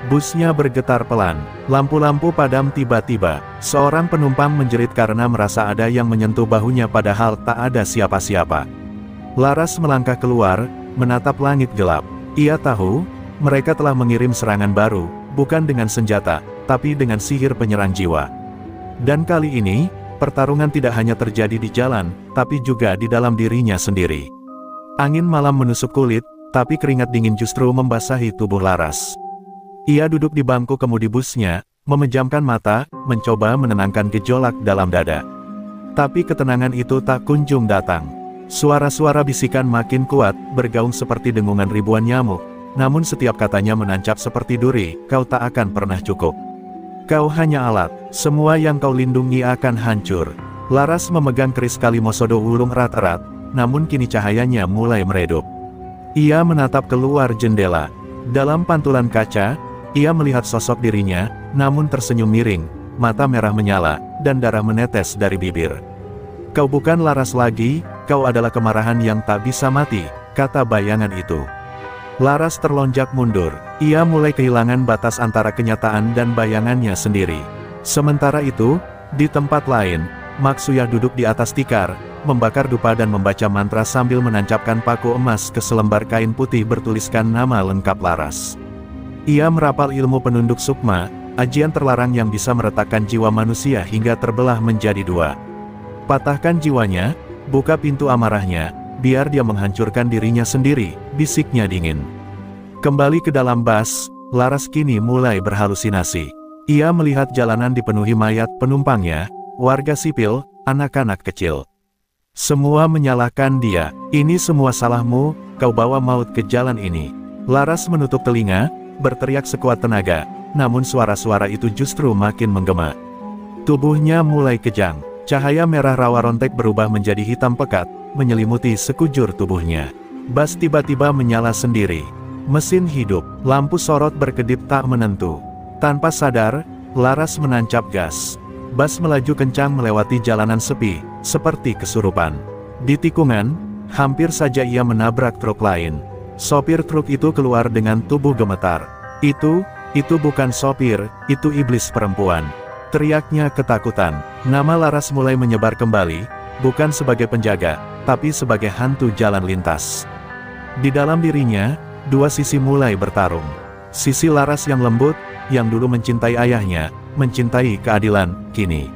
Busnya bergetar pelan, lampu-lampu padam tiba-tiba, seorang penumpang menjerit karena merasa ada yang menyentuh bahunya padahal tak ada siapa-siapa. Laras melangkah keluar, menatap langit gelap. Ia tahu, mereka telah mengirim serangan baru, bukan dengan senjata, tapi dengan sihir penyerang jiwa. Dan kali ini, pertarungan tidak hanya terjadi di jalan, tapi juga di dalam dirinya sendiri. Angin malam menusuk kulit, tapi keringat dingin justru membasahi tubuh Laras. Ia duduk di bangku kemudi busnya, memejamkan mata, mencoba menenangkan gejolak dalam dada. Tapi ketenangan itu tak kunjung datang. Suara-suara bisikan makin kuat, bergaung seperti dengungan ribuan nyamuk, namun setiap katanya menancap seperti duri, kau tak akan pernah cukup. Kau hanya alat, semua yang kau lindungi akan hancur. Laras memegang keris Kalimosodo ulung erat-erat, namun kini cahayanya mulai meredup. Ia menatap keluar jendela. Dalam pantulan kaca, ia melihat sosok dirinya, namun tersenyum miring, mata merah menyala, dan darah menetes dari bibir. Kau bukan Laras lagi, kau adalah kemarahan yang tak bisa mati, kata bayangan itu. Laras terlonjak mundur, ia mulai kehilangan batas antara kenyataan dan bayangannya sendiri. Sementara itu, di tempat lain, Maksuyah duduk di atas tikar, membakar dupa dan membaca mantra sambil menancapkan paku emas ke selembar kain putih bertuliskan nama lengkap Laras. Ia merapal ilmu penunduk sukma, ajian terlarang yang bisa meretakkan jiwa manusia hingga terbelah menjadi dua. Patahkan jiwanya, buka pintu amarahnya, biar dia menghancurkan dirinya sendiri, bisiknya dingin. Kembali ke dalam bas, Laras kini mulai berhalusinasi. Ia melihat jalanan dipenuhi mayat penumpangnya, warga sipil, anak-anak kecil. Semua menyalahkan dia, ini semua salahmu, kau bawa maut ke jalan ini. Laras menutup telinga, berteriak sekuat tenaga, namun suara-suara itu justru makin menggema. Tubuhnya mulai kejang, cahaya merah rawa rontek berubah menjadi hitam pekat, menyelimuti sekujur tubuhnya. Bas tiba-tiba menyala sendiri. Mesin hidup, lampu sorot berkedip tak menentu. Tanpa sadar, Laras menancap gas. Bas melaju kencang melewati jalanan sepi, seperti kesurupan. Di tikungan, hampir saja ia menabrak truk lain. Sopir truk itu keluar dengan tubuh gemetar. Itu bukan sopir, itu iblis perempuan. Teriaknya ketakutan. Nama Laras mulai menyebar kembali, bukan sebagai penjaga, tapi sebagai hantu jalan lintas. Di dalam dirinya, dua sisi mulai bertarung. Sisi Laras yang lembut, yang dulu mencintai ayahnya, mencintai keadilan, kini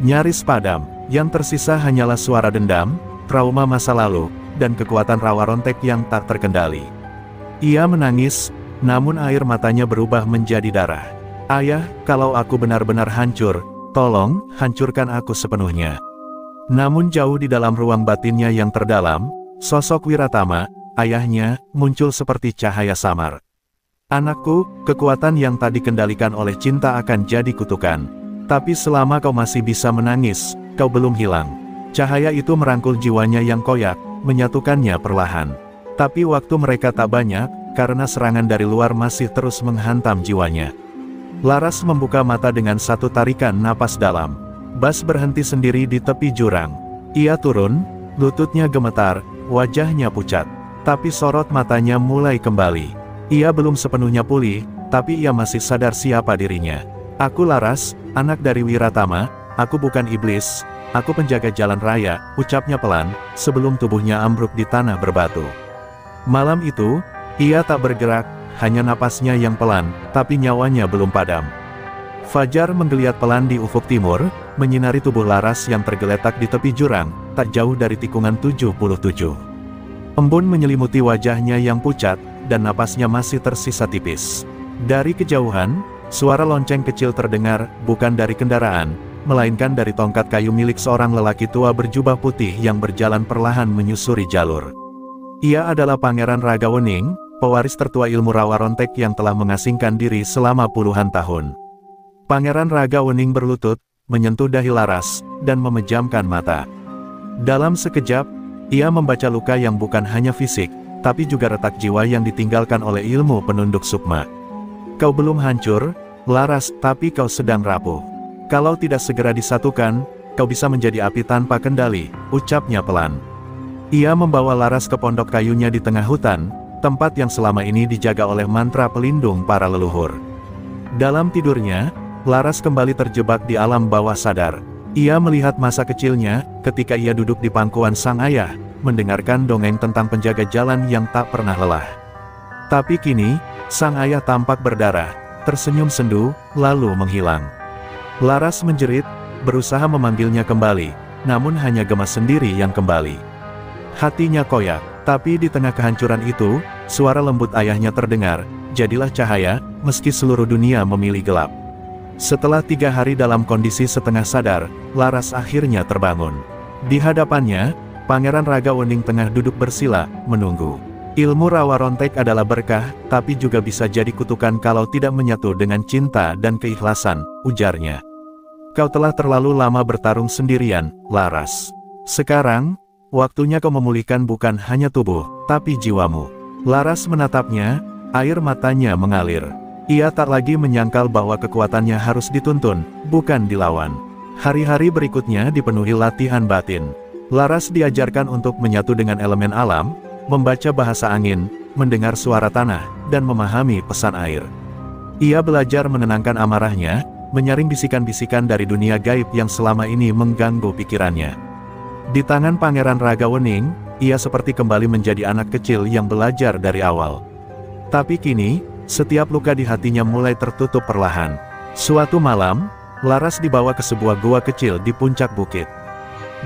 nyaris padam. Yang tersisa hanyalah suara dendam, trauma masa lalu, dan kekuatan rawa rontek yang tak terkendali. Ia menangis, namun air matanya berubah menjadi darah. Ayah, kalau aku benar-benar hancur, tolong, hancurkan aku sepenuhnya. Namun jauh di dalam ruang batinnya yang terdalam, sosok Wiratama, ayahnya, muncul seperti cahaya samar. Anakku, kekuatan yang tak dikendalikan oleh cinta akan jadi kutukan. Tapi selama kau masih bisa menangis, kau belum hilang. Cahaya itu merangkul jiwanya yang koyak, menyatukannya perlahan. Tapi waktu mereka tak banyak, karena serangan dari luar masih terus menghantam jiwanya. Laras membuka mata dengan satu tarikan napas dalam. Bas berhenti sendiri di tepi jurang. Ia turun, lututnya gemetar, wajahnya pucat. Tapi sorot matanya mulai kembali. Ia belum sepenuhnya pulih, tapi ia masih sadar siapa dirinya. Aku Laras, anak dari Wiratama, aku bukan iblis, aku penjaga jalan raya, ucapnya pelan, sebelum tubuhnya ambruk di tanah berbatu. Malam itu, ia tak bergerak, hanya napasnya yang pelan, tapi nyawanya belum padam. Fajar menggeliat pelan di ufuk timur, menyinari tubuh Laras yang tergeletak di tepi jurang, tak jauh dari tikungan 77. Embun menyelimuti wajahnya yang pucat, dan napasnya masih tersisa tipis. Dari kejauhan, suara lonceng kecil terdengar, bukan dari kendaraan, melainkan dari tongkat kayu milik seorang lelaki tua berjubah putih yang berjalan perlahan menyusuri jalur. Ia adalah Pangeran Ragawening, pewaris tertua ilmu rawa rontek yang telah mengasingkan diri selama puluhan tahun. Pangeran Ragawening berlutut, menyentuh dahi Laras, dan memejamkan mata. Dalam sekejap, ia membaca luka yang bukan hanya fisik, tapi juga retak jiwa yang ditinggalkan oleh ilmu penunduk sukma. Kau belum hancur, Laras, tapi kau sedang rapuh. Kalau tidak segera disatukan, kau bisa menjadi api tanpa kendali, ucapnya pelan. Ia membawa Laras ke pondok kayunya di tengah hutan, tempat yang selama ini dijaga oleh mantra pelindung para leluhur. Dalam tidurnya, Laras kembali terjebak di alam bawah sadar. Ia melihat masa kecilnya, ketika ia duduk di pangkuan sang ayah, mendengarkan dongeng tentang penjaga jalan yang tak pernah lelah. Tapi kini, sang ayah tampak berdarah, tersenyum sendu, lalu menghilang. Laras menjerit, berusaha memanggilnya kembali, namun hanya gemas sendiri yang kembali. Hatinya koyak, tapi di tengah kehancuran itu, suara lembut ayahnya terdengar, jadilah cahaya, meski seluruh dunia memilih gelap. Setelah 3 hari dalam kondisi setengah sadar, Laras akhirnya terbangun. Di hadapannya, Pangeran Ragawening tengah duduk bersila, menunggu. Ilmu rawa rontek adalah berkah, tapi juga bisa jadi kutukan kalau tidak menyatu dengan cinta dan keikhlasan, ujarnya. Kau telah terlalu lama bertarung sendirian, Laras. Sekarang, waktunya kau memulihkan bukan hanya tubuh, tapi jiwamu. Laras menatapnya, air matanya mengalir. Ia tak lagi menyangkal bahwa kekuatannya harus dituntun, bukan dilawan. Hari-hari berikutnya dipenuhi latihan batin. Laras diajarkan untuk menyatu dengan elemen alam, membaca bahasa angin, mendengar suara tanah, dan memahami pesan air. Ia belajar menenangkan amarahnya, menyaring bisikan-bisikan dari dunia gaib yang selama ini mengganggu pikirannya. Di tangan Pangeran Ragawening, ia seperti kembali menjadi anak kecil yang belajar dari awal. Tapi kini, setiap luka di hatinya mulai tertutup perlahan. Suatu malam, Laras dibawa ke sebuah gua kecil di puncak bukit.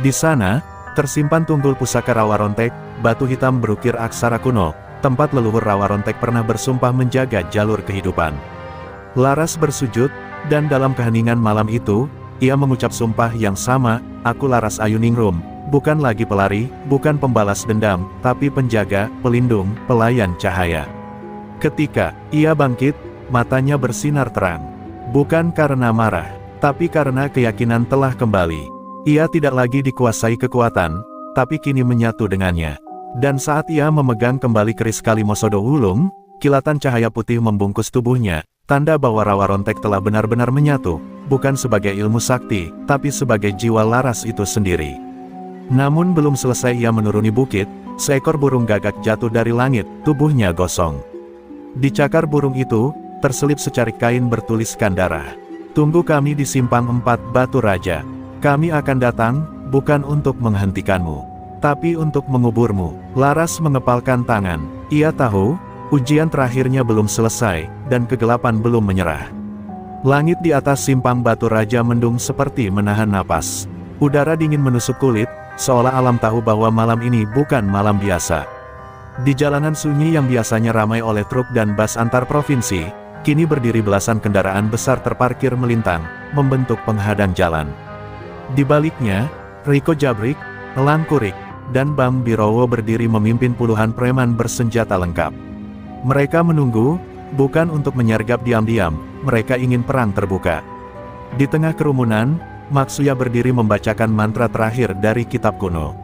Di sana, tersimpan tunggul pusaka rawa rontek, batu hitam berukir aksara kuno, tempat leluhur rawa rontek pernah bersumpah menjaga jalur kehidupan. Laras bersujud, dan dalam keheningan malam itu, ia mengucap sumpah yang sama, aku Laras Ayuningrum, bukan lagi pelari, bukan pembalas dendam, tapi penjaga, pelindung, pelayan cahaya. Ketika ia bangkit, matanya bersinar terang. Bukan karena marah, tapi karena keyakinan telah kembali. Ia tidak lagi dikuasai kekuatan, tapi kini menyatu dengannya. Dan saat ia memegang kembali keris Kalimosodo Wulung, kilatan cahaya putih membungkus tubuhnya, tanda bahwa rawa rontek telah benar-benar menyatu, bukan sebagai ilmu sakti, tapi sebagai jiwa Laras itu sendiri. Namun belum selesai ia menuruni bukit, seekor burung gagak jatuh dari langit, tubuhnya gosong. Di cakar burung itu, terselip secarik kain bertuliskan darah. Tunggu kami di Simpang 4 Batu Raja. Kami akan datang, bukan untuk menghentikanmu, tapi untuk menguburmu. Laras mengepalkan tangan. Ia tahu, ujian terakhirnya belum selesai, dan kegelapan belum menyerah. Langit di atas Simpang Batu Raja mendung seperti menahan napas. Udara dingin menusuk kulit, seolah alam tahu bahwa malam ini bukan malam biasa. Di jalanan sunyi yang biasanya ramai oleh truk dan bus antar provinsi, kini berdiri belasan kendaraan besar terparkir melintang, membentuk penghadang jalan. Di baliknya, Riko Jabrik, Elang Kurik, dan Bang Birowo berdiri memimpin puluhan preman bersenjata lengkap. Mereka menunggu, bukan untuk menyergap diam-diam, mereka ingin perang terbuka. Di tengah kerumunan, Maksuya berdiri membacakan mantra terakhir dari kitab kuno.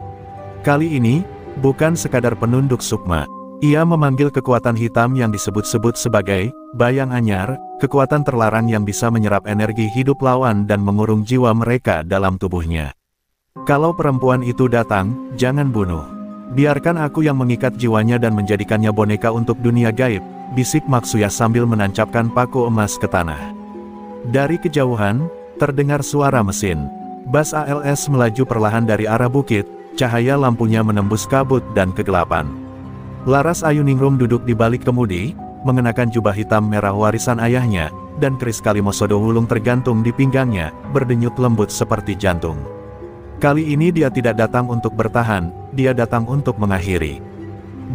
Kali ini, bukan sekadar penunduk sukma. Ia memanggil kekuatan hitam yang disebut-sebut sebagai bayang anyar, kekuatan terlarang yang bisa menyerap energi hidup lawan dan mengurung jiwa mereka dalam tubuhnya. Kalau perempuan itu datang, jangan bunuh. Biarkan aku yang mengikat jiwanya dan menjadikannya boneka untuk dunia gaib, bisik Maksuya sambil menancapkan paku emas ke tanah. Dari kejauhan, terdengar suara mesin. Bas ALS melaju perlahan dari arah bukit, cahaya lampunya menembus kabut dan kegelapan. Laras Ayuningrum duduk di balik kemudi, mengenakan jubah hitam merah warisan ayahnya, dan keris Kalimosodo Wulung tergantung di pinggangnya, berdenyut lembut seperti jantung. Kali ini dia tidak datang untuk bertahan, dia datang untuk mengakhiri.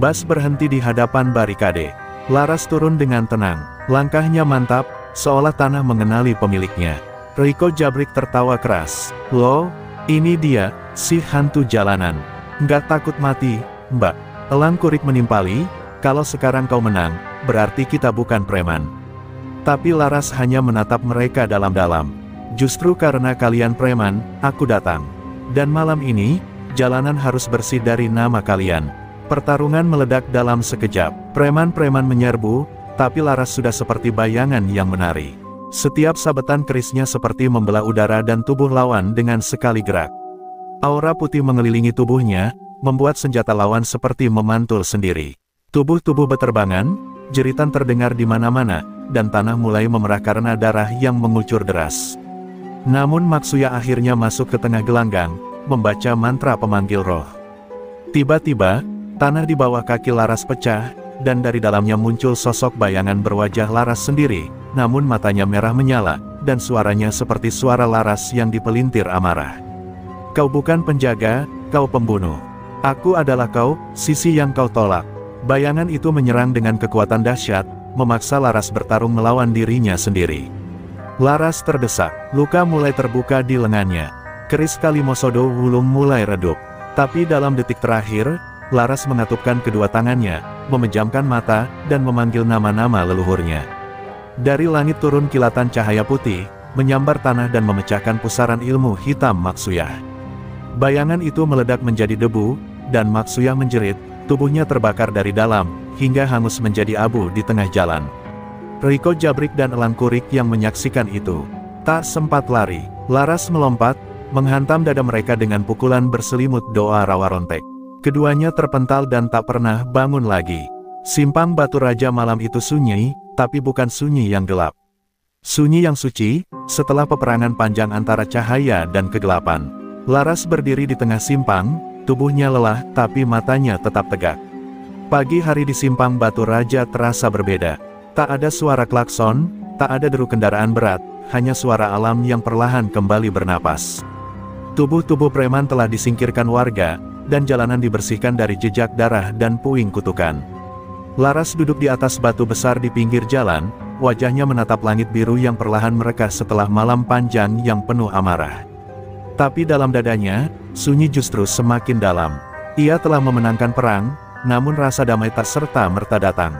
Bas berhenti di hadapan barikade. Laras turun dengan tenang, langkahnya mantap, seolah tanah mengenali pemiliknya. Riko Jabrik tertawa keras. Loh, ini dia, si hantu jalanan. Nggak takut mati, Mbak. Elang Kurik menimpali, kalau sekarang kau menang, berarti kita bukan preman. Tapi Laras hanya menatap mereka dalam-dalam. Justru karena kalian preman, aku datang. Dan malam ini, jalanan harus bersih dari nama kalian. Pertarungan meledak dalam sekejap. Preman-preman menyerbu, tapi Laras sudah seperti bayangan yang menari. Setiap sabetan kerisnya seperti membelah udara dan tubuh lawan dengan sekali gerak. Aura putih mengelilingi tubuhnya, membuat senjata lawan seperti memantul sendiri. Tubuh-tubuh beterbangan, jeritan terdengar di mana-mana, dan tanah mulai memerah karena darah yang mengucur deras. Namun Maksuya akhirnya masuk ke tengah gelanggang, membaca mantra pemanggil roh. Tiba-tiba, tanah di bawah kaki Laras pecah, dan dari dalamnya muncul sosok bayangan berwajah Laras sendiri, namun matanya merah menyala, dan suaranya seperti suara Laras yang dipelintir amarah. Kau bukan penjaga, kau pembunuh. Aku adalah kau, sisi yang kau tolak. Bayangan itu menyerang dengan kekuatan dahsyat, memaksa Laras bertarung melawan dirinya sendiri. Laras terdesak, luka mulai terbuka di lengannya. Keris Kalimosodo Wulung mulai redup. Tapi dalam detik terakhir, Laras mengatupkan kedua tangannya, memejamkan mata, dan memanggil nama-nama leluhurnya. Dari langit turun kilatan cahaya putih, menyambar tanah dan memecahkan pusaran ilmu hitam Maksuya. Bayangan itu meledak menjadi debu, dan Maksuya menjerit, tubuhnya terbakar dari dalam, hingga hangus menjadi abu di tengah jalan. Riko Jabrik dan Elang Kurik yang menyaksikan itu tak sempat lari. Laras melompat, menghantam dada mereka dengan pukulan berselimut doa rawa rontek. Keduanya terpental dan tak pernah bangun lagi. Simpang Batu Raja malam itu sunyi, tapi bukan sunyi yang gelap. Sunyi yang suci, setelah peperangan panjang antara cahaya dan kegelapan. Laras berdiri di tengah simpang, tubuhnya lelah tapi matanya tetap tegak. Pagi hari di Simpang Batu Raja terasa berbeda. Tak ada suara klakson, tak ada deru kendaraan berat, hanya suara alam yang perlahan kembali bernapas. Tubuh-tubuh preman telah disingkirkan warga, dan jalanan dibersihkan dari jejak darah dan puing kutukan. Laras duduk di atas batu besar di pinggir jalan, wajahnya menatap langit biru yang perlahan mereka setelah malam panjang yang penuh amarah. Tapi dalam dadanya, sunyi justru semakin dalam. Ia telah memenangkan perang, namun rasa damai tak serta-merta datang.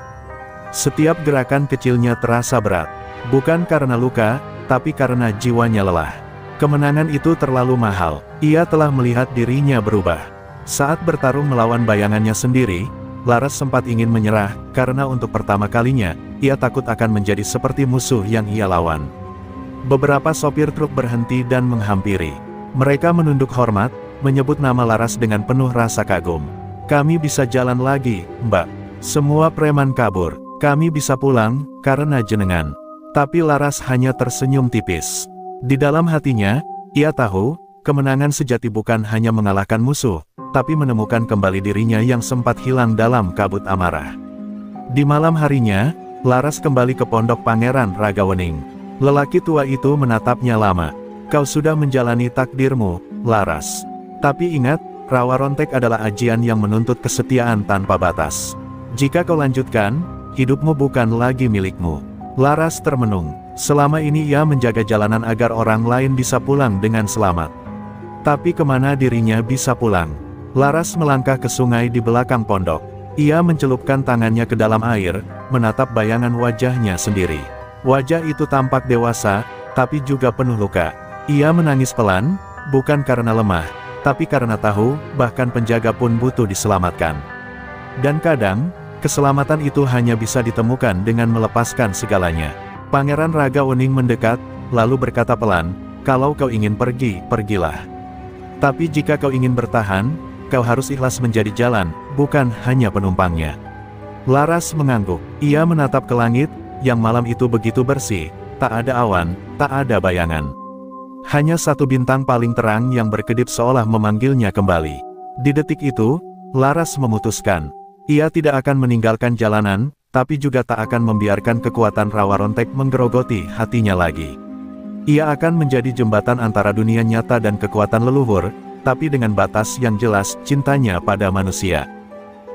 Setiap gerakan kecilnya terasa berat, bukan karena luka, tapi karena jiwanya lelah. Kemenangan itu terlalu mahal. Ia telah melihat dirinya berubah. Saat bertarung melawan bayangannya sendiri, Laras sempat ingin menyerah, karena untuk pertama kalinya, ia takut akan menjadi seperti musuh yang ia lawan. Beberapa sopir truk berhenti dan menghampiri. Mereka menunduk hormat, menyebut nama Laras dengan penuh rasa kagum. Kami bisa jalan lagi, Mbak. Semua preman kabur. Kami bisa pulang, karena jenengan. Tapi Laras hanya tersenyum tipis. Di dalam hatinya, ia tahu, kemenangan sejati bukan hanya mengalahkan musuh, tapi menemukan kembali dirinya yang sempat hilang dalam kabut amarah. Di malam harinya, Laras kembali ke pondok Pangeran Ragawening. Lelaki tua itu menatapnya lama. Kau sudah menjalani takdirmu, Laras. Tapi ingat, rawa rontek adalah ajian yang menuntut kesetiaan tanpa batas. Jika kau lanjutkan, hidupmu bukan lagi milikmu. Laras termenung. Selama ini ia menjaga jalanan agar orang lain bisa pulang dengan selamat. Tapi kemana dirinya bisa pulang? Laras melangkah ke sungai di belakang pondok. Ia mencelupkan tangannya ke dalam air, menatap bayangan wajahnya sendiri. Wajah itu tampak dewasa, tapi juga penuh luka. Ia menangis pelan, bukan karena lemah, tapi karena tahu, bahkan penjaga pun butuh diselamatkan. Dan kadang, keselamatan itu hanya bisa ditemukan dengan melepaskan segalanya. Pangeran Ragawening mendekat, lalu berkata pelan, kalau kau ingin pergi, pergilah. Tapi jika kau ingin bertahan, kau harus ikhlas menjadi jalan, bukan hanya penumpangnya. Laras mengangguk. Ia menatap ke langit, yang malam itu begitu bersih, tak ada awan, tak ada bayangan. Hanya satu bintang paling terang yang berkedip seolah memanggilnya kembali. Di detik itu, Laras memutuskan. Ia tidak akan meninggalkan jalanan, tapi juga tak akan membiarkan kekuatan rawa rontek menggerogoti hatinya lagi. Ia akan menjadi jembatan antara dunia nyata dan kekuatan leluhur, tapi dengan batas yang jelas cintanya pada manusia.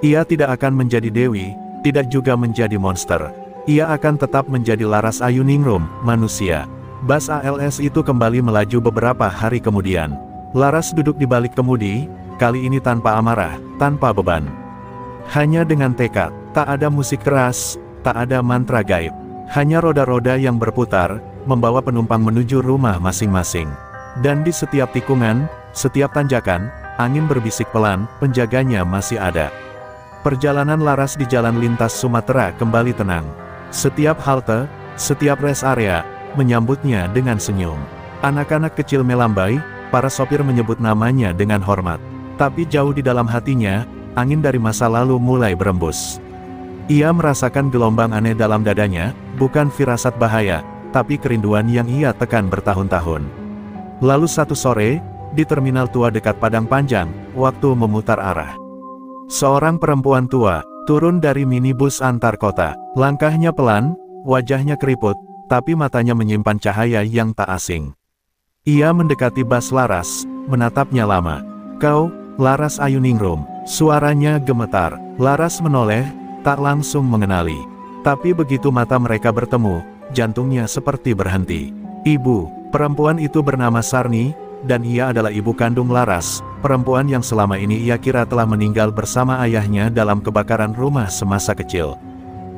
Ia tidak akan menjadi dewi, tidak juga menjadi monster. Ia akan tetap menjadi Laras Ayuningrum, manusia. Bas ALS itu kembali melaju beberapa hari kemudian. Laras duduk di balik kemudi, kali ini tanpa amarah, tanpa beban. Hanya dengan tekad, tak ada musik keras, tak ada mantra gaib. Hanya roda-roda yang berputar, membawa penumpang menuju rumah masing-masing. Dan di setiap tikungan, setiap tanjakan, angin berbisik pelan, penjaganya masih ada. Perjalanan Laras di jalan lintas Sumatera kembali tenang. Setiap halte, setiap rest area, menyambutnya dengan senyum. Anak-anak kecil melambai, para sopir menyebut namanya dengan hormat. Tapi jauh di dalam hatinya, angin dari masa lalu mulai berembus. Ia merasakan gelombang aneh dalam dadanya, bukan firasat bahaya, tapi kerinduan yang ia tekan bertahun-tahun. Lalu satu sore, di terminal tua dekat Padang Panjang, waktu memutar arah. Seorang perempuan tua, turun dari minibus antar kota. Langkahnya pelan, wajahnya keriput, tapi matanya menyimpan cahaya yang tak asing. Ia mendekati Bas Laras, menatapnya lama. "Kau, Laras Ayuningrum." Suaranya gemetar. Laras menoleh, tak langsung mengenali. Tapi begitu mata mereka bertemu, jantungnya seperti berhenti. "Ibu." Perempuan itu bernama Sarni, dan ia adalah ibu kandung Laras, perempuan yang selama ini ia kira telah meninggal bersama ayahnya dalam kebakaran rumah semasa kecil.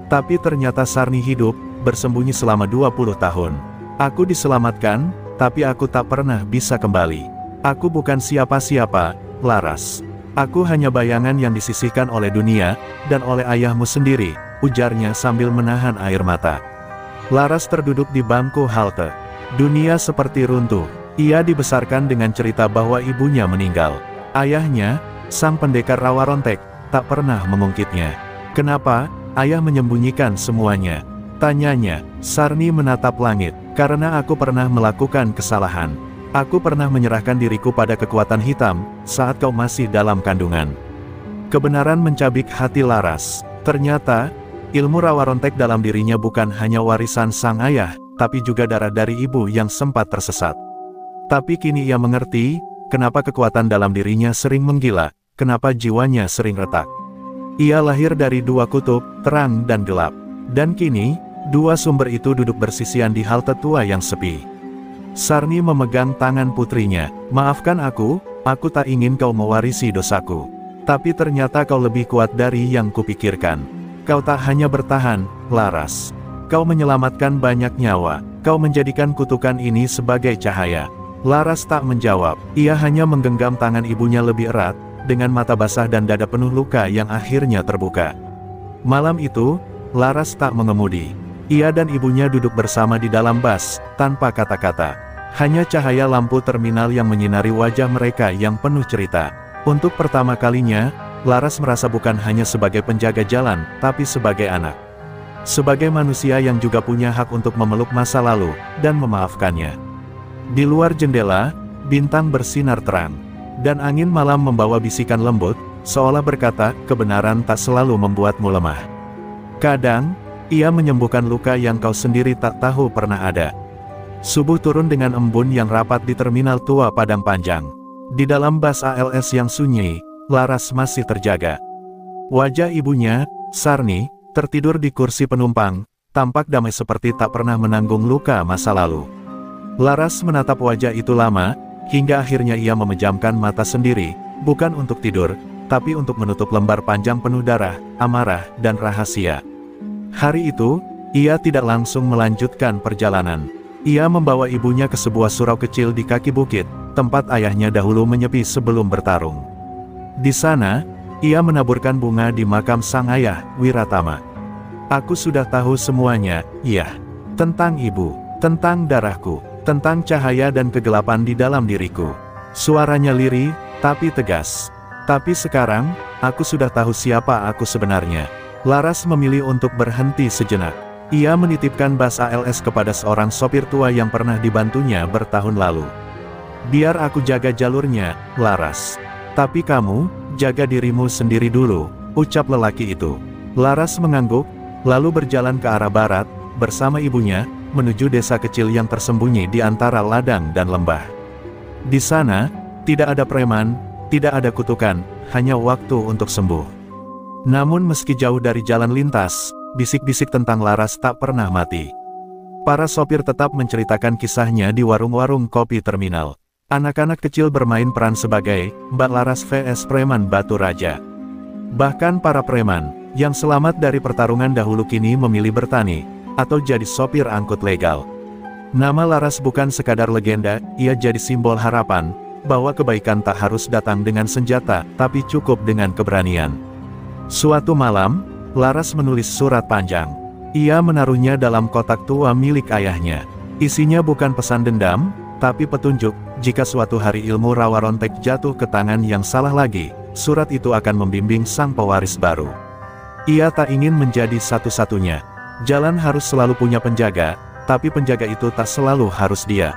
Tapi ternyata Sarni hidup, bersembunyi selama 20 tahun. "Aku diselamatkan, tapi aku tak pernah bisa kembali. Aku bukan siapa-siapa, Laras. Aku hanya bayangan yang disisihkan oleh dunia, dan oleh ayahmu sendiri," ujarnya sambil menahan air mata. Laras terduduk di bangku halte. Dunia seperti runtuh. Ia dibesarkan dengan cerita bahwa ibunya meninggal. Ayahnya, sang pendekar rawa rontek, tak pernah mengungkitnya. "Kenapa, ayah menyembunyikan semuanya?" tanyanya. Sarni menatap langit. "Karena aku pernah melakukan kesalahan. Aku pernah menyerahkan diriku pada kekuatan hitam, saat kau masih dalam kandungan." Kebenaran mencabik hati Laras. Ternyata, ilmu rawa rontek dalam dirinya bukan hanya warisan sang ayah, tapi juga darah dari ibu yang sempat tersesat. Tapi kini ia mengerti, kenapa kekuatan dalam dirinya sering menggila, kenapa jiwanya sering retak. Ia lahir dari dua kutub, terang dan gelap. Dan kini, dua sumber itu duduk bersisian di halte tua yang sepi. Sarni memegang tangan putrinya. "Maafkan aku tak ingin kau mewarisi dosaku. Tapi ternyata kau lebih kuat dari yang kupikirkan. Kau tak hanya bertahan, Laras. Kau menyelamatkan banyak nyawa. Kau menjadikan kutukan ini sebagai cahaya." Laras tak menjawab. Ia hanya menggenggam tangan ibunya lebih erat, dengan mata basah dan dada penuh luka yang akhirnya terbuka. Malam itu, Laras tak mengemudi. Ia dan ibunya duduk bersama di dalam bus, tanpa kata-kata. Hanya cahaya lampu terminal yang menyinari wajah mereka yang penuh cerita. Untuk pertama kalinya, Laras merasa bukan hanya sebagai penjaga jalan, tapi sebagai anak. Sebagai manusia yang juga punya hak untuk memeluk masa lalu, dan memaafkannya. Di luar jendela, bintang bersinar terang. Dan angin malam membawa bisikan lembut, seolah berkata, kebenaran tak selalu membuatmu lemah. Kadang, ia menyembuhkan luka yang kau sendiri tak tahu pernah ada. Subuh turun dengan embun yang rapat di terminal tua Padang Panjang. Di dalam bus ALS yang sunyi, Laras masih terjaga. Wajah ibunya, Sarni, tertidur di kursi penumpang, tampak damai seperti tak pernah menanggung luka masa lalu. Laras menatap wajah itu lama, hingga akhirnya ia memejamkan mata sendiri, bukan untuk tidur, tapi untuk menutup lembar panjang penuh darah, amarah, dan rahasia. Hari itu, ia tidak langsung melanjutkan perjalanan. Ia membawa ibunya ke sebuah surau kecil di kaki bukit, tempat ayahnya dahulu menyepi sebelum bertarung. Di sana, ia menaburkan bunga di makam sang ayah, Wiratama. Aku sudah tahu semuanya, iya. Tentang ibu, tentang darahku, tentang cahaya dan kegelapan di dalam diriku. Suaranya lirih, tapi tegas. Tapi sekarang, aku sudah tahu siapa aku sebenarnya. Laras memilih untuk berhenti sejenak. Ia menitipkan bus ALS kepada seorang sopir tua yang pernah dibantunya bertahun lalu. Biar aku jaga jalurnya, Laras. Tapi kamu, jaga dirimu sendiri dulu, ucap lelaki itu. Laras mengangguk, lalu berjalan ke arah barat, bersama ibunya, menuju desa kecil yang tersembunyi di antara ladang dan lembah. Di sana, tidak ada preman, tidak ada kutukan, hanya waktu untuk sembuh. Namun meski jauh dari jalan lintas, bisik-bisik tentang Laras tak pernah mati. Para sopir tetap menceritakan kisahnya di warung-warung kopi terminal. Anak-anak kecil bermain peran sebagai Mbak Laras vs Preman Batu Raja. Bahkan para preman, yang selamat dari pertarungan dahulu kini memilih bertani, atau jadi sopir angkut legal. Nama Laras bukan sekadar legenda, ia jadi simbol harapan, bahwa kebaikan tak harus datang dengan senjata, tapi cukup dengan keberanian. Suatu malam, Laras menulis surat panjang. Ia menaruhnya dalam kotak tua milik ayahnya. Isinya bukan pesan dendam, tapi petunjuk, jika suatu hari ilmu rawa rontek jatuh ke tangan yang salah lagi, surat itu akan membimbing sang pewaris baru. Ia tak ingin menjadi satu-satunya. Jalan harus selalu punya penjaga, tapi penjaga itu tak selalu harus dia.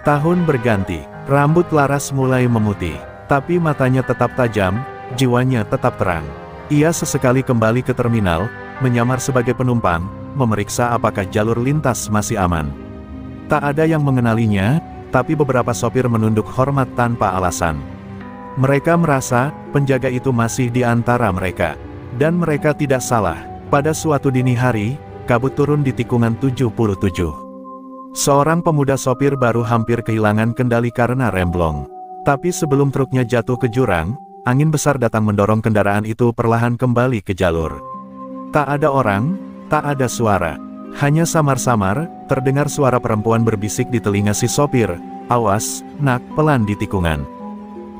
Tahun berganti, rambut Laras mulai memutih, tapi matanya tetap tajam, jiwanya tetap terang. Ia sesekali kembali ke terminal, menyamar sebagai penumpang, memeriksa apakah jalur lintas masih aman. Tak ada yang mengenalinya, tapi beberapa sopir menunduk hormat tanpa alasan. Mereka merasa, penjaga itu masih di antara mereka. Dan mereka tidak salah. Pada suatu dini hari, kabut turun di tikungan 77. Seorang pemuda sopir baru hampir kehilangan kendali karena remblong. Tapi sebelum truknya jatuh ke jurang, angin besar datang mendorong kendaraan itu perlahan kembali ke jalur. Tak ada orang, tak ada suara. Hanya samar-samar, terdengar suara perempuan berbisik di telinga si sopir, "Awas, nak, pelan di tikungan."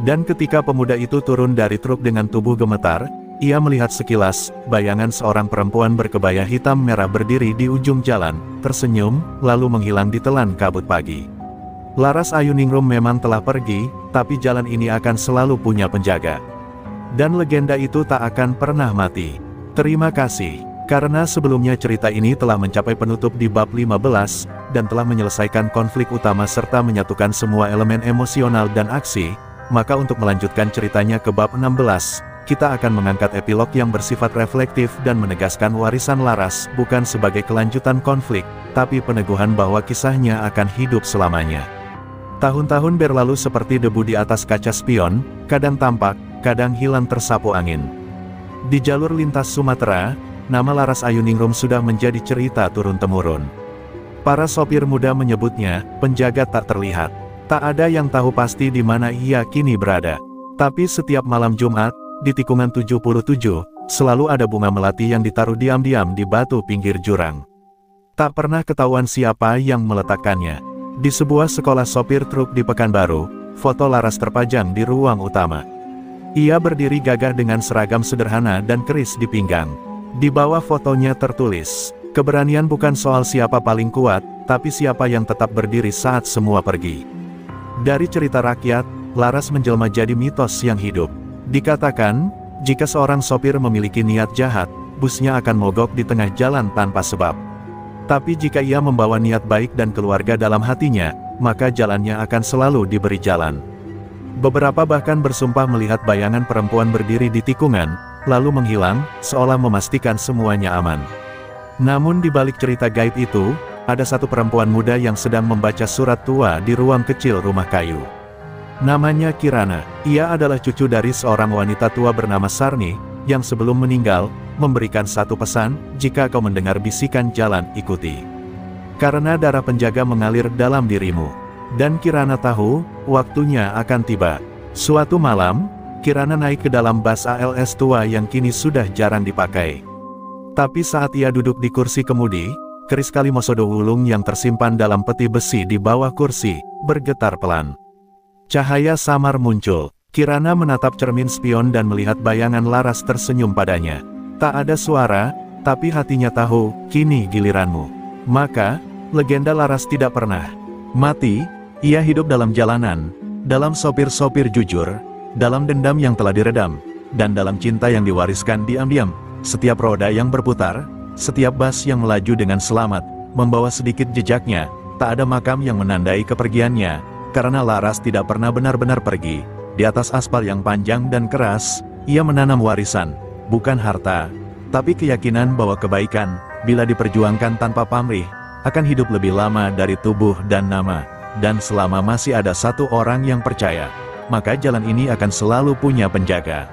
Dan ketika pemuda itu turun dari truk dengan tubuh gemetar, ia melihat sekilas, bayangan seorang perempuan berkebaya hitam merah berdiri di ujung jalan, tersenyum, lalu menghilang ditelan kabut pagi. Laras Ayuningrum memang telah pergi, tapi jalan ini akan selalu punya penjaga. Dan legenda itu tak akan pernah mati. Terima kasih. Karena sebelumnya cerita ini telah mencapai penutup di bab 15, dan telah menyelesaikan konflik utama serta menyatukan semua elemen emosional dan aksi, maka untuk melanjutkan ceritanya ke bab 16, kita akan mengangkat epilog yang bersifat reflektif dan menegaskan warisan Laras bukan sebagai kelanjutan konflik, tapi peneguhan bahwa kisahnya akan hidup selamanya. Tahun-tahun berlalu seperti debu di atas kaca spion, kadang tampak, kadang hilang tersapu angin. Di jalur lintas Sumatera, nama Laras Ayuningrum sudah menjadi cerita turun-temurun. Para sopir muda menyebutnya, penjaga tak terlihat. Tak ada yang tahu pasti di mana ia kini berada. Tapi setiap malam Jumat, di tikungan 77, selalu ada bunga melati yang ditaruh diam-diam di batu pinggir jurang. Tak pernah ketahuan siapa yang meletakkannya. Di sebuah sekolah sopir truk di Pekanbaru, foto Laras terpajang di ruang utama. Ia berdiri gagah dengan seragam sederhana dan keris di pinggang. Di bawah fotonya tertulis, keberanian bukan soal siapa paling kuat, tapi siapa yang tetap berdiri saat semua pergi. Dari cerita rakyat, Laras menjelma jadi mitos yang hidup. Dikatakan, jika seorang sopir memiliki niat jahat, busnya akan mogok di tengah jalan tanpa sebab. Tapi jika ia membawa niat baik dan keluarga dalam hatinya, maka jalannya akan selalu diberi jalan. Beberapa bahkan bersumpah melihat bayangan perempuan berdiri di tikungan, lalu menghilang, seolah memastikan semuanya aman. Namun di balik cerita gaib itu, ada satu perempuan muda yang sedang membaca surat tua di ruang kecil rumah kayu. Namanya Kirana. Ia adalah cucu dari seorang wanita tua bernama Sarni, yang sebelum meninggal, memberikan satu pesan, jika kau mendengar bisikan jalan, ikuti. Karena darah penjaga mengalir dalam dirimu. Dan Kirana tahu, waktunya akan tiba. Suatu malam, Kirana naik ke dalam bas ALS tua yang kini sudah jarang dipakai. Tapi saat ia duduk di kursi kemudi, keris Kalimosodo Wulung yang tersimpan dalam peti besi di bawah kursi, bergetar pelan. Cahaya samar muncul. Kirana menatap cermin spion dan melihat bayangan Laras tersenyum padanya. Tak ada suara, tapi hatinya tahu, kini giliranmu. Maka, legenda Laras tidak pernah mati. Ia hidup dalam jalanan, dalam sopir-sopir jujur, dalam dendam yang telah diredam, dan dalam cinta yang diwariskan diam-diam. Setiap roda yang berputar, setiap bas yang melaju dengan selamat, membawa sedikit jejaknya. Tak ada makam yang menandai kepergiannya, karena Laras tidak pernah benar-benar pergi. Di atas aspal yang panjang dan keras, ia menanam warisan, bukan harta, tapi keyakinan bahwa kebaikan, bila diperjuangkan tanpa pamrih, akan hidup lebih lama dari tubuh dan nama. Dan selama masih ada satu orang yang percaya, maka jalan ini akan selalu punya penjaga.